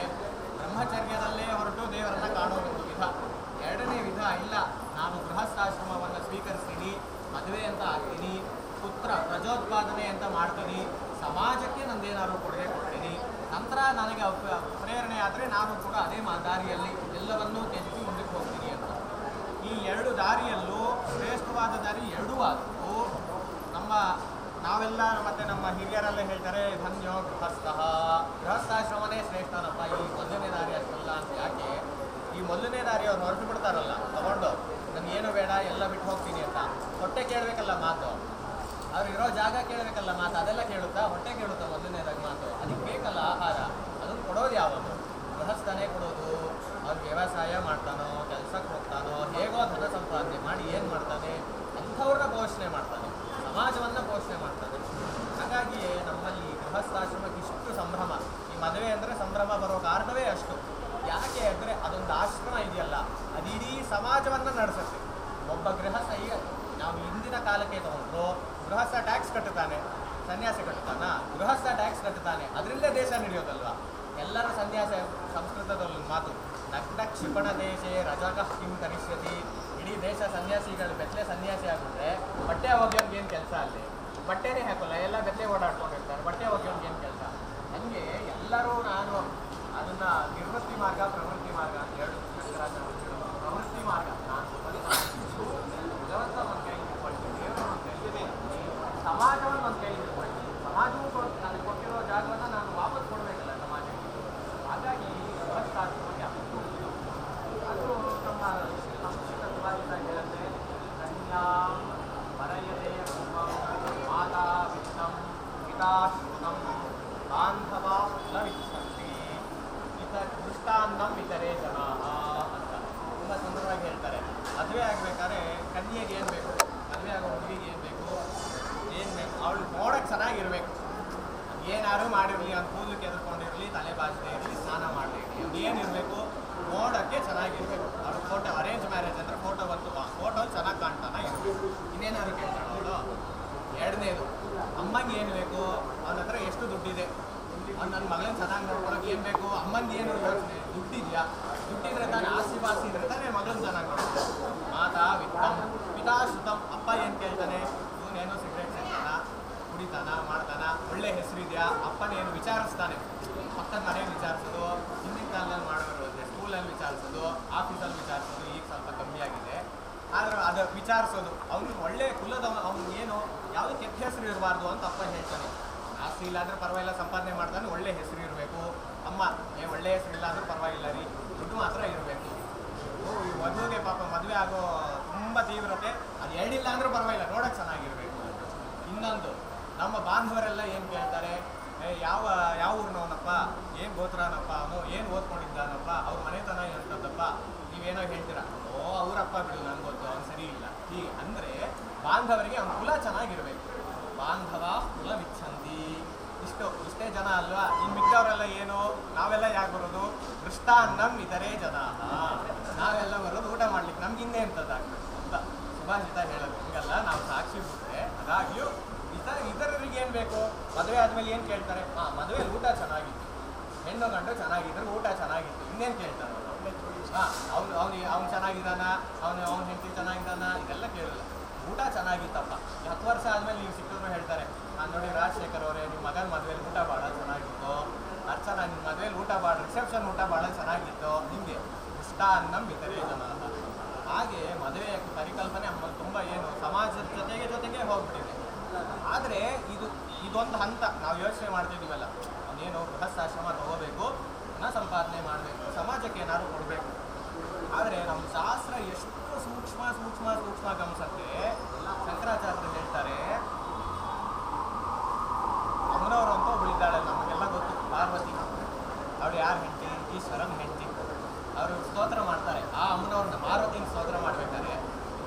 ಬ್ರಹ್ಮಚರ್ಯದಲ್ಲೇ ಹೊರಟು ದೇವರನ್ನ ಕಾಣೋದು ಒಂದು ವಿಧ. ಎರಡನೇ ವಿಧ, ಇಲ್ಲ ನಾನು ಗೃಹಸ್ಥಾಶ್ರಮವನ್ನು ಸ್ವೀಕರಿಸ್ತೀನಿ, ಮದುವೆ ಅಂತ ಆಗ್ತೀನಿ, ಪುತ್ರ ಪ್ರಜೋತ್ಪಾದನೆ ಅಂತ ಮಾಡ್ತೀನಿ, ಸಮಾಜಕ್ಕೆ ನಂದೇನಾದ್ರು ಕೊಡುಗೆ ಕೊಡ್ತೀನಿ, ನಂತರ ನನಗೆ ಪ್ರೇರಣೆ ಆದರೆ ನಾನು ಕೂಡ ಅದೇ ದಾರಿಯಲ್ಲಿ ಎಲ್ಲವನ್ನೂ ತ್ಯಜಿಸಿ ಮುಂದಕ್ಕೆ ಹೋಗ್ತೀನಿ ಅಂತ. ಈ ಎರಡು ದಾರಿಯಲ್ಲೂ ಶ್ರೇಷ್ಠವಾದ ದಾರಿ ಎರಡೂ ಆದರೂ ನಾವೆಲ್ಲ ಮತ್ತು ನಮ್ಮ ಹಿರಿಯರೆಲ್ಲ ಹೇಳ್ತಾರೆ ಧನ್ಯೋ ಗೃಹಸ್ಥಃ, ಗೃಹಸ್ಥಾಶ್ರಮನೇ ಶ್ರೇಷ್ಠನಪ್ಪ, ಈ ಮೊದಲನೇ ದಾರಿ ಅಷ್ಟಲ್ಲ ಅಂತ. ಯಾಕೆ ಈ ಮೊದಲನೇ ದಾರಿ ಅವ್ರು ಹೊರಟು ಬಿಡ್ತಾರಲ್ಲ ತಗೊಂಡು, ನನಗೇನು ಬೇಡ ಎಲ್ಲ ಬಿಟ್ಟು ಹೋಗ್ತೀನಿ ಅಂತ. ಹೊಟ್ಟೆ ಕೇಳಬೇಕಲ್ಲ ಮಾತು, ಅವ್ರು ಇರೋ ಜಾಗ ಕೇಳಬೇಕಲ್ಲ ಮಾತು, ಅದೆಲ್ಲ ಕೇಳುತ್ತಾ? ಹೊಟ್ಟೆ ಕೇಳುತ್ತಾ ಮೊದಲನೇದಾಗಿ ಮಾತು? ಅದಕ್ಕೆ ಬೇಕಲ್ಲ ಆಹಾರ, ಅದನ್ನು ಕೊಡೋದು ಯಾವುದು? ಗೃಹಸ್ಥನೇ ಕೊಡೋದು. ಅವ್ರು ವ್ಯವಸಾಯ ಮಾಡ್ತಾನೋ, ಕೆಲಸಕ್ಕೆ ಹೋಗ್ತಾನೋ, ಹೇಗೋ ಧನ ಸಂಪಾದನೆ ಮಾಡಿ ಏನು ಮಾಡ್ತಾನೆ, ಅಂಥವ್ರನ್ನ ಪೋಷಣೆ ಮಾಡ್ತಾನೆ, ಸಮಾಜವನ್ನು ಪೋಷಣೆ ಮಾಡ್ತಾನೆ. ಹಾಗಾಗಿ ನಮ್ಮಲ್ಲಿ ಗೃಹಸ್ಥಾಶ್ರಮಕ್ಕೆ ಇಷ್ಟು ಸಂಭ್ರಮ. ಈ ಮದುವೆ ಅಂದರೆ ಸಂಭ್ರಮ ಬರೋ ಕಾರಣವೇ ಅಷ್ಟು. ಯಾಕೆ ಅಂದರೆ ಅದೊಂದು ಆಶ್ರಮ ಇದೆಯಲ್ಲ, ಅದಿಡೀ ಸಮಾಜವನ್ನು ನಡೆಸುತ್ತೆ. ಒಬ್ಬ ಗೃಹಸ್ಥ, ಈಗ ನಾವು ಇಂದಿನ ಕಾಲಕ್ಕೆ ತಗೊಂಡ್ರು, ಗೃಹಸ್ಥ ಟ್ಯಾಕ್ಸ್ ಕಟ್ಟುತ್ತಾನೆ, ಸನ್ಯಾಸಿ ಕಟ್ಟುತ್ತಾನ? ಗೃಹಸ್ಥ ಟ್ಯಾಕ್ಸ್ ಕಟ್ಟುತ್ತಾನೆ, ಅದರಲ್ಲೇ ದೇಶ ನಡೆಯೋದಲ್ವಾ? ಎಲ್ಲರೂ ಸನ್ಯಾಸ, ಸಂಸ್ಕೃತದಲ್ಲಿ ಮಾತು ನಗ್ನ ಕ್ಷಿಪಣ ದೇಶೇ ರಜಕಃ ಕಿಂ ಕರಿಷ್ಯತಿ. ಇಡೀ ದೇಶ ಸನ್ಯಾಸಿಗಳು ಬೆತ್ತಲೆ ಸನ್ಯಾಸಿ ಆಗಿಬಿಟ್ರೆ ಬಟ್ಟೆ ಒಗೆಯೋನ್ಗೆ ಏನು ಕೆಲಸ? ಅಲ್ಲಿ ಬಟ್ಟೆನೇ ಹಾಕೋಲ್ಲ, ಎಲ್ಲ ಬೆತ್ತಲೆ ಓಡಾಡ್ಕೊಂಡಿರ್ತಾರೆ, ಬಟ್ಟೆ ಒಗೆಯೋನ್ಗೆ ಏನು ಕೆಲಸ? ಹಂಗೆ ಎಲ್ಲರೂ ನಾನು ಅದನ್ನು ನಿರ್ವೃತ್ತಿ ಮಾರ್ಗ ಪ್ರವೃತ್ತಿ ಮಾರ್ಗ ಅಂತ ಹೇಳಿ ಪ್ರವೃತ್ತಿ ಮಾರ್ಗ ನಾನು ಭಗವಂತ ಒಂದು ಕೈ ಹಿಡ್ಕೊಳ್ತೀನಿ, ದೇವರು ಒಂದು ಕೈ ಹಿಡ್ಕೊಳ್ತೀನಿ, ಸಮಾಜವನ್ನು ಒಂದು ಕೈ ಹಿಡ್ಕೊಳ್ತೀನಿ. ಸಮಾಜವು ನನಗೆ ಕೊಟ್ಟಿರೋ ಜಾಗವನ್ನು ನಾನು ವಾಪಸ್ ಕೊಡಬೇಕಲ್ಲ ಸಮಾಜಕ್ಕೆ. ಹಾಗಾಗಿ ಗೃಹಸ್ಥಾಶ್ರಮಕ್ಕೆ ಅದು ನಮ್ಮ ಸಂಸ್ಕೃತ ಸುಭಾಷಿತ ಹೇಳುತ್ತೆ, ಕನ್ಯಾಂ ವರಯತೆ ಮಾತಾ ವಿತ್ತಂ ಪಿತಾಶ್ರುತಂ ಬಾಂಧವಾ ಕುಲವಿಚ್ಛಂತಿ ದೃಷ್ಟಾನ್ನಂ ಇತರೆ ಜನ ಅಂತ ತುಂಬ ಸುಂದರವಾಗಿ ಹೇಳ್ತಾರೆ. ಮದುವೆ ಆಗಬೇಕಾದ್ರೆ ಕನ್ಯೆಗೆ ಏನು ಬೇಕು, ಮದುವೆ ಆಗೋ ಹುಡುಗಿಗೆ ಏನು ಬೇಕು, ಅವಳು ನೋಡೋಕ್ಕೆ ಚೆನ್ನಾಗಿರ್ಬೇಕು. ಏನಾದ್ರು ಮಾಡಿರಲಿ, ಅವ್ನು ಕೂದಲು ಕೆದ್ಕೊಂಡಿರಲಿ, ತಲೆ ಬಾಚದೆ ಇರಲಿ, ಸ್ನಾನ ಮಾಡದೇ ಇರಲಿ, ಅವ್ನು ಏನಿರಬೇಕು, ನೋಡೋಕ್ಕೆ ಚೆನ್ನಾಗಿರ್ಬೇಕು. ಅವ್ಳು ಫೋಟೋ, ಅರೇಂಜ್ ಮ್ಯಾರೇಜ್ ಅಂದರೆ ಫೋಟೋ ಬಂತು, ಫೋಟೋ ಚೆನ್ನಾಗಿ ಕಾಣ್ತಾನ ಇರಬೇಕು. ಇನ್ನೇನಾದ್ರು ಕೇಳ್ತಾಳೆ ಅವಳು. ಎರಡನೇದು, ಅಮ್ಮಂಗೆ ಏನು ಬೇಕು, ಅವನ ಹತ್ರ ಎಷ್ಟು ದುಡ್ಡಿದೆ, ಅವ್ನು ನನ್ನ ಮಗಳನ್ನ ಚೆನ್ನಾಗಿ ನೋಡ್ಕೊಳಕ್ಕೆ ಏನು ಬೇಕು, ಅಮ್ಮಂಗೆ ಏನು ಯೋಚನೆ, ದುಡ್ಡಿದೆಯಾ, ದುಡ್ಡಿದ್ರೆ ತಾನೇ, ಆಸ್ತಿ ಪಾಸ್ತಿ ಇದ್ರೆ ತಾನೇ ಮಗಳನ್ನ ಚೆನ್ನಾಗಿ ನೋಡ್ತಾರೆ. ಮಾತಾ ವಿತ್ತಂ ಪಿತಾಶ್ರುತಂ, ಅಪ್ಪ ಏನು ಕೇಳ್ತಾನೆ, ಇವನೇನೋ ಸಿಗರೇಟ್ ಸೇರ್ತಾನ, ಕುಡಿತಾನ, ಮಾಡ್ತಾನ, ಒಳ್ಳೆ ಹೆಸರಿದೆಯಾ, ಅಪ್ಪನೇನು ವಿಚಾರಿಸ್ತಾನೆ. ಪಕ್ಕದ ಮನೆಯಲ್ಲಿ ವಿಚಾರಿಸೋದು, ಹಿಂದಿನ ಕಾಲದಲ್ಲಿ ಮಾಡೋರು ಸ್ಕೂಲಲ್ಲಿ ವಿಚಾರಿಸೋದು, ಆಫೀಸಲ್ಲಿ ವಿಚಾರಿಸೋದು ಈಗ ಸ್ವಲ್ಪ ಕಮ್ಮಿ ಆಗಿದೆ. ಆದರೆ ಅದು ವಿಚಾರಿಸೋದು, ಅವ್ನಿಗೆ ಒಳ್ಳೆ ಕುಲದವ, ಅವ್ನಿಗೆ ಏನು ಯಾವುದೇ ಕೆಟ್ಟ ಹೆಸರು ಇರಬಾರ್ದು ಅಂತ ಅಪ್ಪ ಹೇಳ್ತಾನೆ. ಆಸ್ತಿ ಇಲ್ಲಾಂದ್ರೆ ಪರವಾಗಿಲ್ಲ, ಸಂಪಾದನೆ ಮಾಡ್ತಾನೆ, ಒಳ್ಳೆ ಹೆಸರು ಇರಬೇಕು. ಅಮ್ಮ ಒಳ್ಳೆ ಹೆಸರು ಇಲ್ಲ ಅಂದ್ರೂ ಪರವಾಗಿಲ್ಲ ರೀ, ದುಡ್ಡು ಮಾತ್ರ ಇರಬೇಕು. ಈ ಮದುವೆಗೆ ಪಾಪ ಮದುವೆ ಆಗೋ ತುಂಬ ತೀವ್ರತೆ, ಅದು ಎರಡಿಲ್ಲ ಅಂದ್ರೂ ಪರವಾಗಿಲ್ಲ, ನೋಡೋಕ್ಕೆ ಚೆನ್ನಾಗಿರಬೇಕು. ಇನ್ನೊಂದು, ನಮ್ಮ ಬಾಂಧವರೆಲ್ಲ ಏನು ಕೇಳ್ತಾರೆ, ಯಾವ ಊರಿನವನಪ್ಪ, ಏನು ಗೋತ್ರನಪ್ಪ, ಅವನು ಏನು ಓದ್ಕೊಂಡಿದ್ದಾನಪ್ಪ, ಅವ್ರ ಮನೆತನ ಹೇಳ್ತದಪ್ಪ, ನೀವೇನೋ ಹೇಳ್ತೀರಾ, ಓ ಅವರಪ್ಪ ಬಿಡು ನನಗೆ ಗೊತ್ತು, ಅವ್ನು ಸರಿ ಇಲ್ಲ. ಹೀಗೆ ಅಂದರೆ ಬಾಂಧವರಿಗೆ ಅವ್ನ ಕುಲ ಚೆನ್ನಾಗಿರಬೇಕು. ಬಾಂಧವ ಕುಲವಿಚ್ಛಂತಿ, ಇಷ್ಟೇ ಜನ ಅಲ್ವಾ? ಇನ್ನು ಮಿಕ್ಕವರೆಲ್ಲ ಏನು, ನಾವೆಲ್ಲ ಯಾಕೆ ಬರೋದು? ಮೃಷ್ಟಾನ್ನಂ ಇತರೆ ಜನ, ನಾವೆಲ್ಲ ಬರೋದು ಊಟ ಮಾಡ್ಲಿಕ್ಕೆ, ನಮ್ಗೆ ಇನ್ನೇ ಅಂತದಾಗ್ತದೆ ಅಂತ ಸುಭಾಷಿತ ಹೇಳೋದು. ಹೀಗಲ್ಲ, ನಾವು ಸಾಕ್ಷಿ ಬಿಟ್ಟರೆ ಅದಾಗ್ಯೂ ಇತರರಿಗೆ ಏನು ಬೇಕು, ಮದುವೆ ಆದಮೇಲೆ ಏನು ಕೇಳ್ತಾರೆ? ಮದುವೆಯಲ್ಲಿ ಊಟ ಚೆನ್ನಾಗಿತ್ತು, ಹೆಣ್ಣು ಗಂಡು ಚೆನ್ನಾಗಿದ್ರು, ಊಟ ಚೆನ್ನಾಗಿತ್ತು, ಇನ್ನೇನು ಕೇಳ್ತಾರೆ? ಅವ್ನು ಚೆನ್ನಾಗಿದ್ದಾನ, ಅವ್ನ ಹೆಂಡತಿ ಚೆನ್ನಾಗಿದ್ದಾನ, ಇದೆಲ್ಲ ಕೇಳಲ್ಲ. ಊಟ ಚೆನ್ನಾಗಿತ್ತಪ್ಪ. 10 ವರ್ಷ ಆದಮೇಲೆ ನೀವು ಸಿಕ್ಕಿದ್ರು ಹೇಳ್ತಾರೆ, ನಾನು ನೋಡಿ ರಾಜಶೇಖರ್ ಅವರೇ, ನಿಮ್ಮ ಮಗನ ಮದುವೆಯಲ್ಲಿ ಊಟ ಭಾಳ ಚೆನ್ನಾಗಿತ್ತು, ಅರ್ಚನಾ ನಿಮ್ಮ ಮದುವೆಯಲ್ಲಿ ಊಟ ಭಾಳ, ರಿಸೆಪ್ಷನ್ ಊಟ ಭಾಳ ಚೆನ್ನಾಗಿತ್ತು, ನಿಮಗೆ ಮೃಷ್ಟಾನ್ನಂ ಇತರೆ ಜನ. ಹಾಗೆ ಮದುವೆಯ ಪರಿಕಲ್ಪನೆ ನಮ್ಮಲ್ಲಿ ತುಂಬ ಏನು ಸಮಾಜದ ಜೊತೆಗೆ ಹೋಗ್ಬಿಟ್ಟಿದೆ. ಆದರೆ ಇದೊಂದು ಹಂತ ನಾವು ಯೋಚನೆ ಮಾಡ್ತಿದ್ದೀವಲ್ಲ, ಅವನೇನು ಗೃಹಸ್ಥಾಶ್ರಮ ತಗೋಬೇಕು, ಹಣ ಸಂಪಾದನೆ ಮಾಡಬೇಕು, ಸಮಾಜಕ್ಕೆ ಏನಾದ್ರು ಕೊಡಬೇಕು. ಆದರೆ ನಮ್ಮ ಶಾಸ್ತ್ರ ಎಷ್ಟು ಸೂಕ್ಷ್ಮ ಗಮನಿಸುತ್ತೆ. ಶಂಕರಾಚಾರ್ಯರು ಹೇಳ್ತಾರೆ, ಅಮ್ಮನವರು ಅಂತ ಒಬ್ಬಳಿದ್ದಾಳೆ, ನಮಗೆಲ್ಲ ಗೊತ್ತು,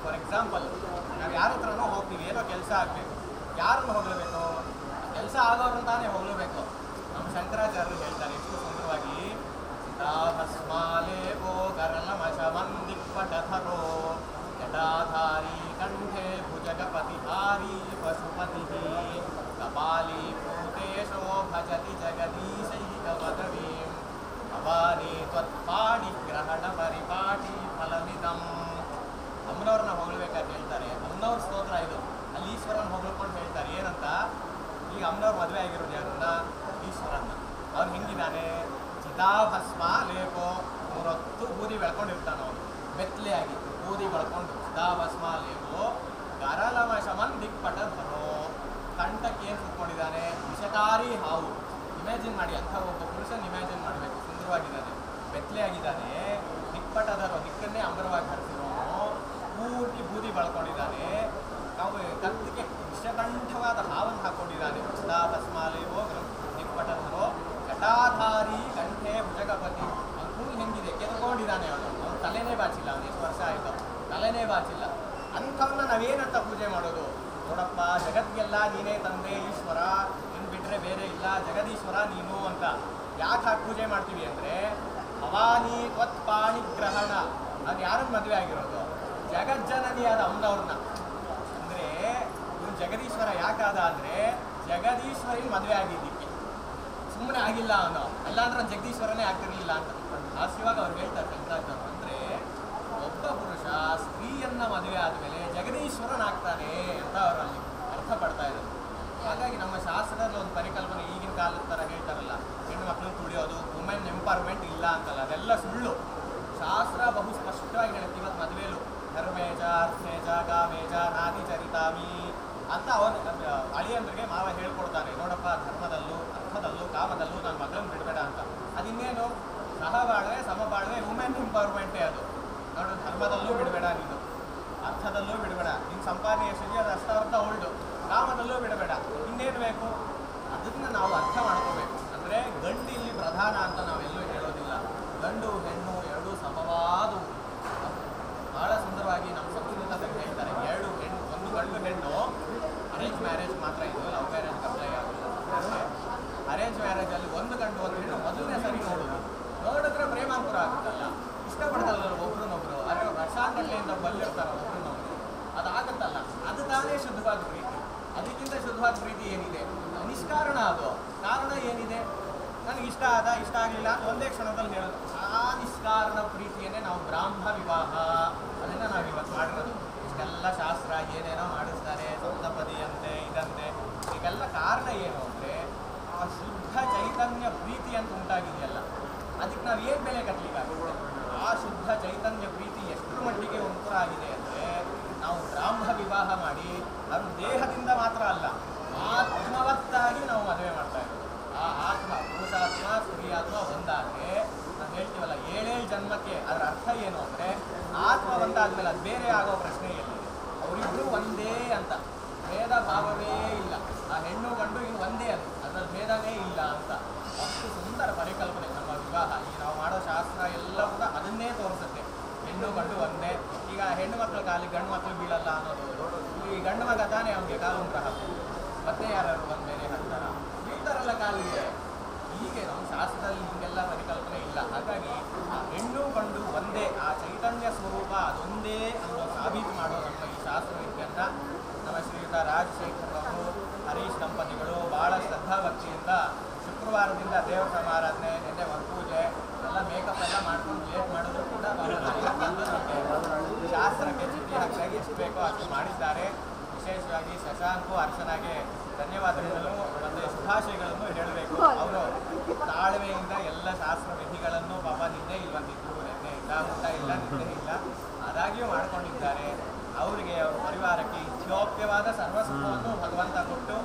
ಶಂಕರಾಚಾರ್ಯರು ಹೇಳ್ತಾರೆ ಎಷ್ಟು ಸುಂದರವಾಗಿ, ಭಸ್ಮಾಲೇಪೋ ಕರಲಮಶಮಂದಿಕ್ಪಟಧರೋ ಜಟಾಧಾರಿ ಕಂಠೆ ಭುಜಗಪತಿಹಾರಿ ಪಶುಪತಿ ಕಪಾಲಿ ಭೂತೇಶೋ ಭಜತಿ ಜಗದೀಶೈಕವದವೀಂ ಭವಾನಿ ತ್ವತ್ಪಾಣಿ ಗ್ರಹಣ ಪರಿಪಾಟಿ ಫಲಮಿದಂ. ಅಮ್ಮನವ್ರನ್ನ ಹೊಗಳ್ಬೇಕಾದ್ರೆ ಹೇಳ್ತಾರೆ, ಅಮ್ಮನವ್ರ ಸ್ತೋತ್ರ ಇದು. ಅಲ್ಲಿ ಈಶ್ವರನ ಹೊಗಳ್ಕೊಂಡು ಹೇಳ್ತಾರೆ ಏನಂತ, ಈಗ ಅಮ್ಮನವ್ರ ಮದುವೆ ಆಗಿರೋದು ಯಾರನ್ನ? ಈಶ್ವರನ್ನ. ಅವ್ನು ಹೆಂಗಿದ್ದಾನೆ? ಚಿತಾಭಸ್ಮ ಲೇಪೋ, 3 ಹೊತ್ತು ಬೂದಿ ಬೆಳ್ಕೊಂಡಿರ್ತಾನ ಅವನು, ಬೆತ್ತಲೆಯಾಗಿ ಬೂದಿ ಬೆಳ್ಕೊಂಡು. ಚಿತಾಭಸ್ಮ ಲೇಪೋ ಗರಲಮ ಶಮನ್ ದಿಕ್ಪಟಧರೋ, ಕಂಠಕ್ಕೆ ಏನು ಸುಟ್ಕೊಂಡಿದ್ದಾನೆ? ವಿಷಕಾರಿ ಹಾವು. ಇಮ್ಯಾಜಿನ್ ಮಾಡಿ, ಅಂಥ ಒಬ್ಬ ಪುರುಷನ್ ಇಮ್ಯಾಜಿನ್ ಮಾಡಬೇಕು. ಸುಂದರವಾಗಿದ್ದಾನೆ, ಬೆತ್ತಲೆಯಾಗಿದ್ದಾನೆ, ದಿಕ್ಪಟಧರೋ, ದಿಕ್ಕನ್ನೇ ಅಂಬರವಾಗಿ ಹರಿಸಿರೋನು, ಪೂರ್ತಿ ಬೂದಿ ಬೆಳ್ಕೊಂಡಿದ್ದಾನೆ, ನಾವು ಕತ್ತಿಗೆ ವಿಷಕಂಠವಾದ ಹಾವನ್ನು ಹಾಕೊಂಡಿದ್ದಾನೆ. ಚಿತಾಭಸ್ಮಾಲೇವೋ ದಿಕ್ಪಟಧರೋ ಜಟಾಧಾರಿ ಕಂಠೆ ಭುಜಗಪತಿ. ಅವ್ನು ಕೂದಲು ಹೆಂಗಿದೆ? ಕೆತ್ಕೊಂಡಿದ್ದಾನೆ ಅವನು. ಅವ್ನು ತಲೆನೇ ಬಾಚಿಲ್ಲ. ಅವನು ಎಷ್ಟು ವರ್ಷ ಆಯಿತು, ತಲೆನೇ ಬಾಚಿಲ್ಲ. ಅಂಥವನ್ನ ನಾವೇನಂತ ಪೂಜೆ ಮಾಡೋದು? ನೋಡಪ್ಪ, ಜಗತ್ತಿಗೆಲ್ಲ ನೀನೇ ತಂದೆ ಈಶ್ವರ, ನಿನ್ನ ಬಿಟ್ಟರೆ ಬೇರೆ ಇಲ್ಲ, ಜಗದೀಶ್ವರ ನೀನು ಅಂತ. ಯಾಕೆ ಹಾಕಿ ಪೂಜೆ ಮಾಡ್ತೀವಿ ಅಂದರೆ, ಭವಾನಿ ತ್ವತ್ಪಾಣಿ ಗ್ರಹಣ. ಅದು ಯಾರನ್ನು ಮದುವೆ ಆಗಿರೋದು? ಜಗಜ್ಜನನಿಯಾದ ಅಮ್ಮನವ್ರನ್ನ. ಅಂದರೆ ಇವನು ಜಗದೀಶ್ವರ ಯಾಕಾದ ಅಂದರೆ, ಜಗದೀಶ್ವರಿನ ಮದುವೆ ಆಗಿದ್ದಕ್ಕೆ. ಸುಮ್ಮನೆ ಆಗಿಲ್ಲ ಅವನು, ಅಲ್ಲಾಂದ್ರೆ ಜಗದೀಶ್ವರನೇ ಆಗ್ತಿರ್ಲಿಲ್ಲ ಅಂತ. ಆ ಶಿವಾಗ ಅವ್ರು ಹೇಳ್ತಾರೆ ಶಂಕರಾಚಾರ್ಯರು, ಅಂದರೆ ಒಬ್ಬ ಪುರುಷ ಸ್ತ್ರೀಯನ್ನ ಮದುವೆ ಆದಮೇಲೆ ಜಗದೀಶ್ವರನಾಗ್ತಾನೆ ಅಂತ ಅವರಲ್ಲಿ ಅರ್ಥ ಪಡ್ತಾ ಇದ್ದಾರೆ. ಹಾಗಾಗಿ ನಮ್ಮ ಶಾಸ್ತ್ರದಲ್ಲಿ ಒಂದು ಪರಿಕಲ್ಪನೆ ಈಗಿನ ಕಾಲದ ಥರ ಹೇಳ್ತಾರಲ್ಲ, ಹೆಣ್ಣು ಮಕ್ಕಳು ತುಳಿಯೋದು, ವುಮೆನ್ ಎಂಪವರ್ಮೆಂಟ್ ಇಲ್ಲ ಅಂತಲ್ಲ, ಅದೆಲ್ಲ ಸುಳ್ಳು. ಶಾಸ್ತ್ರ ಬಹು ಸ್ಪಷ್ಟವಾಗಿ ಹೇಳುತ್ತೆ. ಇವತ್ತು ಮದುವೆಲು ಧರ್ಮೇಜ ಅರ್ಥೇಜ ಕಾಮೇಜ ನಾದಿ ಚರಿತಾಮಿ ಅಂತ ಅವನು ಅಳಿಯಂದ್ರಿಗೆ ಮಾವ ಹೇಳ್ಕೊಡ್ತಾನೆ. ನೋಡಪ್ಪ, ಧರ್ಮದಲ್ಲೂ ಅರ್ಥದಲ್ಲೂ ಕಾಮದಲ್ಲೂ ನನ್ನ ಮಗಳನ್ನು ಬಿಡಬೇಡ ಅಂತ. ಅದಿನ್ನೇನು? ಸಹಬಾಳ್ವೆ ಸಮಬಾಳ್ವೆ, ವುಮೆನ್ ಎಂಪವರ್ಮೆಂಟೇ ಅದು. ನೋಡು, ಧರ್ಮದಲ್ಲೂ ಬಿಡಬೇಡ, ನೀನು ಅರ್ಥದಲ್ಲೂ ಬಿಡಬೇಡ, ನಿನ್ನ ಸಂಪಾದನೆ ಎಷ್ಟಿದೆಯೋ ಅದು ಅರ್ಥ ಅವಳ್ದು, ಕಾಮದಲ್ಲೂ ಬಿಡಬೇಡ, ಇನ್ನೇನು ಬೇಕು? ಅದನ್ನು ನಾವು ಅರ್ಥ ಮಾಡ್ಕೋಬೇಕು. ಅಂದರೆ ಗಂಡು ಇಲ್ಲಿ ಪ್ರಧಾನ ಅಂತ ನಾವೆಲ್ಲೂ ಹೇಳೋದಿಲ್ಲ. ಗಂಡು ಹೆಣ್ಣು ಎರಡೂ ಸಮವಾದವು. ಭಾಳ ಸುಂದರವಾಗಿ ನಮ್ಮ ಸಂಸ್ಕೃತದಲ್ಲಿ ಹೇಳ್ತಾರೆ, 2 ಹೆಣ್ಣು, ಒಂದು ಗಂಡು ಹೆಣ್ಣು. ಅರೇಂಜ್ ಮ್ಯಾರೇಜ್ ಮಾತ್ರ ಇದು, ಲವ್ ಮ್ಯಾರೇಜ್ ಅಪ್ಲೈ ಆಗೋದಿಲ್ಲ. ಅರೇಂಜ್ ಮ್ಯಾರೇಜಲ್ಲಿ ಒಂದು ಗಂಡು ಒಂದು ಹೆಣ್ಣು ಮೊದಲನೇ ಸರಿ ನೋಡಿದ್ರೆ ಪ್ರೇಮಾಂಕುರ ಆಗುತ್ತಲ್ಲ, ಇಷ್ಟಪಡ್ತಲ್ಲ ಒಬ್ರನ್ನೊಬ್ರು. ಅರೆ ವರ್ಷಾಂಗಟ್ಲೆಯಿಂದ ಬಲ್ಲಿರ್ತಾರ ಒಬ್ರನ್ನೊಬ್ರು, ಅದಾಗುತ್ತಲ್ಲ, ಅದು ತಾನೇ ಶುದ್ಧವಾದ ಪ್ರೀತಿ. ಅದಕ್ಕಿಂತ ಶುದ್ಧವಾದ ಪ್ರೀತಿ ಏನಿದೆ? ನಿಷ್ಕಾರಣ. ಅದು ಕಾರಣ ಏನಿದೆ? ನನಗೆ ಇಷ್ಟ ಆದ, ಇಷ್ಟ ಆಗಲಿಲ್ಲ ಅಂತ ಒಂದೇ ಕ್ಷಣದಲ್ಲಿ ಹೇಳೋದು. ಆ ನಿಷ್ಕಾರಣ ಪ್ರೀತಿಯನ್ನೇ ನಾವು ಬ್ರಾಹ್ಮ ವಿವಾಹ, ಅದನ್ನು ನಾವು ಇವತ್ತು ಮಾಡಿರೋದು. ಇಷ್ಟೆಲ್ಲ ಶಾಸ್ತ್ರ ಏನೇನೋ ಮಾಡಿಸ್ತಾರೆ, ಸಪ್ತಪದಿ ಅಂತೆ ಇದಂತೆ. ಈಗೆಲ್ಲ ಕಾರಣ ಏನು ಅಂದರೆ, ಆ ಶುದ್ಧ ಚೈತನ್ಯ ಪ್ರೀತಿ ಅಂತ ಉಂಟಾಗಿದೆಯಲ್ಲ, ಅದಕ್ಕೆ ನಾವು ಏನು ಬೆಲೆ ಕಟ್ಟಲಿಕ್ಕಾಗುತ್ತೆ? ಆ ಶುದ್ಧ ಚೈತನ್ಯ ಪ್ರೀತಿ ಎಷ್ಟರ ಮಟ್ಟಿಗೆ ಉಂಟು ಆಗಿದೆ ಅಂದರೆ, ನಾವು ಬ್ರಾಹ್ಮ ವಿವಾಹ ಮಾಡಿ ಅದು ದೇಹದಿಂದ ಮಾತ್ರ ಅಲ್ಲ, ಆತ್ಮವತ್ತಾಗಿ ನಾವು ಮದುವೆ ಮಾಡ್ತಾ ಇದ್ದೀವಿ. ಆ ಆತ್ಮ, ಪುರುಷಾತ್ಮ ಸ್ತ್ರೀಯಾತ್ಮ ಒಂದಾದರೆ ನಾವು ಹೇಳ್ತೀವಲ್ಲ 7 ಜನ್ಮಕ್ಕೆ. ಅದರ ಅರ್ಥ ಏನು ಅಂದರೆ, ಆತ್ಮ ಒಂದಾದ್ಮೇಲೆ ಅದು ಬೇರೆ ಆಗೋ ಪ್ರಶ್ನೆ ಎಲ್ಲಿದೆ? ಅವರಿಬ್ಬರು ಒಂದೇ ಅಂತ, ಭೇದ ಭಾವವೇ ಇಲ್ಲ. ಆ ಹೆಣ್ಣು ಗಂಡು ಇನ್ನು ಒಂದೇ ಅಂತ, ಅದರಲ್ಲಿ ಭೇದವೇ ಇಲ್ಲ ಅಂತ. ಅಷ್ಟು ಸುಂದರ ಪರಿಕಲ್ಪನೆ ನಮ್ಮ ವಿವಾಹ. ಈಗ ನಾವು ಮಾಡೋ ಶಾಸ್ತ್ರ ಎಲ್ಲ ಕೂಡ ಅದನ್ನೇ ತೋರಿಸುತ್ತೆ. ಹೆಣ್ಣು ಗಂಡು ಒಂದೇ. ಈಗ ಹೆಣ್ಣು ಮಕ್ಕಳ ಕಾಲಿಗೆ ಗಂಡು ಮಕ್ಕಳು ಬೀಳಲ್ಲ ಅನ್ನೋದು, ಈ ಗಂಡು ಮಗ ತಾನೇ ಅವನಿಗೆ ಕಾಲು ಉಂಟ್ರ ಹಾಕೋದು, ಮತ್ತೆ ಯಾರು ಬಂದು ಬೇರೆ ಹಾಕ್ತಾರ, ಬೀಳ್ತಾರಲ್ಲ ಕಾಲಿಗೆ. ಹೀಗೆ ನಮ್ಮ ಶಾಸ್ತ್ರದಲ್ಲಿ ಹಿಂಗೆಲ್ಲ ಪರಿಕಲ್ಪನೆ ಇಲ್ಲ. ಹಾಗಾಗಿ ಆ ಹೆಣ್ಣು ಗಂಡು ಒಂದೇ, ಆ ಚೈತನ್ಯ ಸ್ವರೂಪ ಅದೊಂದೇ ಅನ್ನೋ ಸಾಬೀತು ಮಾಡೋ ನಮ್ಮ ಈ ಶಾಸ್ತ್ರ ವಿದ್ಯಂತ ನಮ್ಮ ಶ್ರೀಯುತ ರಾಜಶೇಖರ್ ಅವರು, ಹರೀಶ್ ದಂಪತಿಗಳು ಭಾಳ ಶ್ರದ್ಧಾಭಕ್ತಿಯಿಂದ ಶುಕ್ರವಾರದಿಂದ ದೇವರ ಸಮಾರಾಧನೆ, ನಿನ್ನೆ ಪೂಜೆ ಎಲ್ಲ ಮೇಕಪ್ ಎಲ್ಲ ಮಾಡ್ಕೊಂಡು ಲೇಟ್ ಮಾಡಿದ್ರು ಕೂಡ ಶಾಸ್ತ್ರಕ್ಕೆ ಚಿಟ್ಟಿ ಹಾಕಿ ಎಷ್ಟು ಬೇಕೋ ಅಷ್ಟು ಮಾಡಿದ್ದಾರೆ. ವಿಶೇಷವಾಗಿ ಶಶಾಂಕು ಅರ್ಚನಾಗೆ ಧನ್ಯವಾದಗಳನ್ನು ಮತ್ತು ಶುಭಾಶಯಗಳನ್ನು ಹೇಳಬೇಕು. ಅವರು ತಾಳ್ಮೆಯಿಂದ ಎಲ್ಲ ಶಾಸ್ತ್ರ ವಿಧಿಗಳನ್ನು ಪಾಪ ನಿನ್ನೆ ಇಲ್ವಂತಿದ್ರು, ನಿನ್ನೆ ಇಲ್ಲ, ಊಟ ಇಲ್ಲ, ನಿದ್ದೆ ಇಲ್ಲ, ಆದಾಗ್ಯೂ ಮಾಡ್ಕೊಂಡಿದ್ದಾರೆ. ಅವರಿಗೆ ಅವರ ಪರಿವಾರಕ್ಕೆ ಇತ್ಯೋಪ್ಯವಾದ ಸರ್ವಸ್ವವನ್ನು ಭಗವಂತ ಕೊಟ್ಟು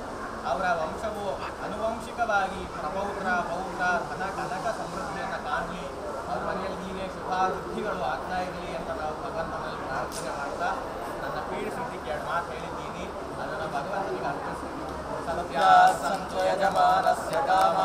ಅವರ ವಂಶವು ಅನುವಂಶಿಕವಾಗಿ ಪ್ರಪೌತ್ರ ಪೌತ್ರ ಧನ ಕನಕ ಸಮೃದ್ಧಿಯನ್ನು ಕಾಣಲಿ, ಅವ್ರ ಮನೆಯಲ್ಲಿ ಹೀಗೆ ಶುಭಾವೃದ್ಧಿಗಳು ಆಗ್ತಾ ಇರಲಿ ಅಂತ ನಾವು ಭಗವಂತನಲ್ಲಿ ಪ್ರಾರ್ಥನೆ ಮಾಡ್ತಾ ನನ್ನ ಪೀಡಿಸಿದ್ದಕ್ಕೆ 2 ಮಾತು ಹೇಳಿದ್ದೀನಿ. ಅದನ್ನು ಭಗವಂತನಿಗೆ ಅರ್ಪಿಸ್ತೀನಿ. ಸತ್ಯ ಸಂಚಯಜಮಾನಸ್ಯ ಕಾಮ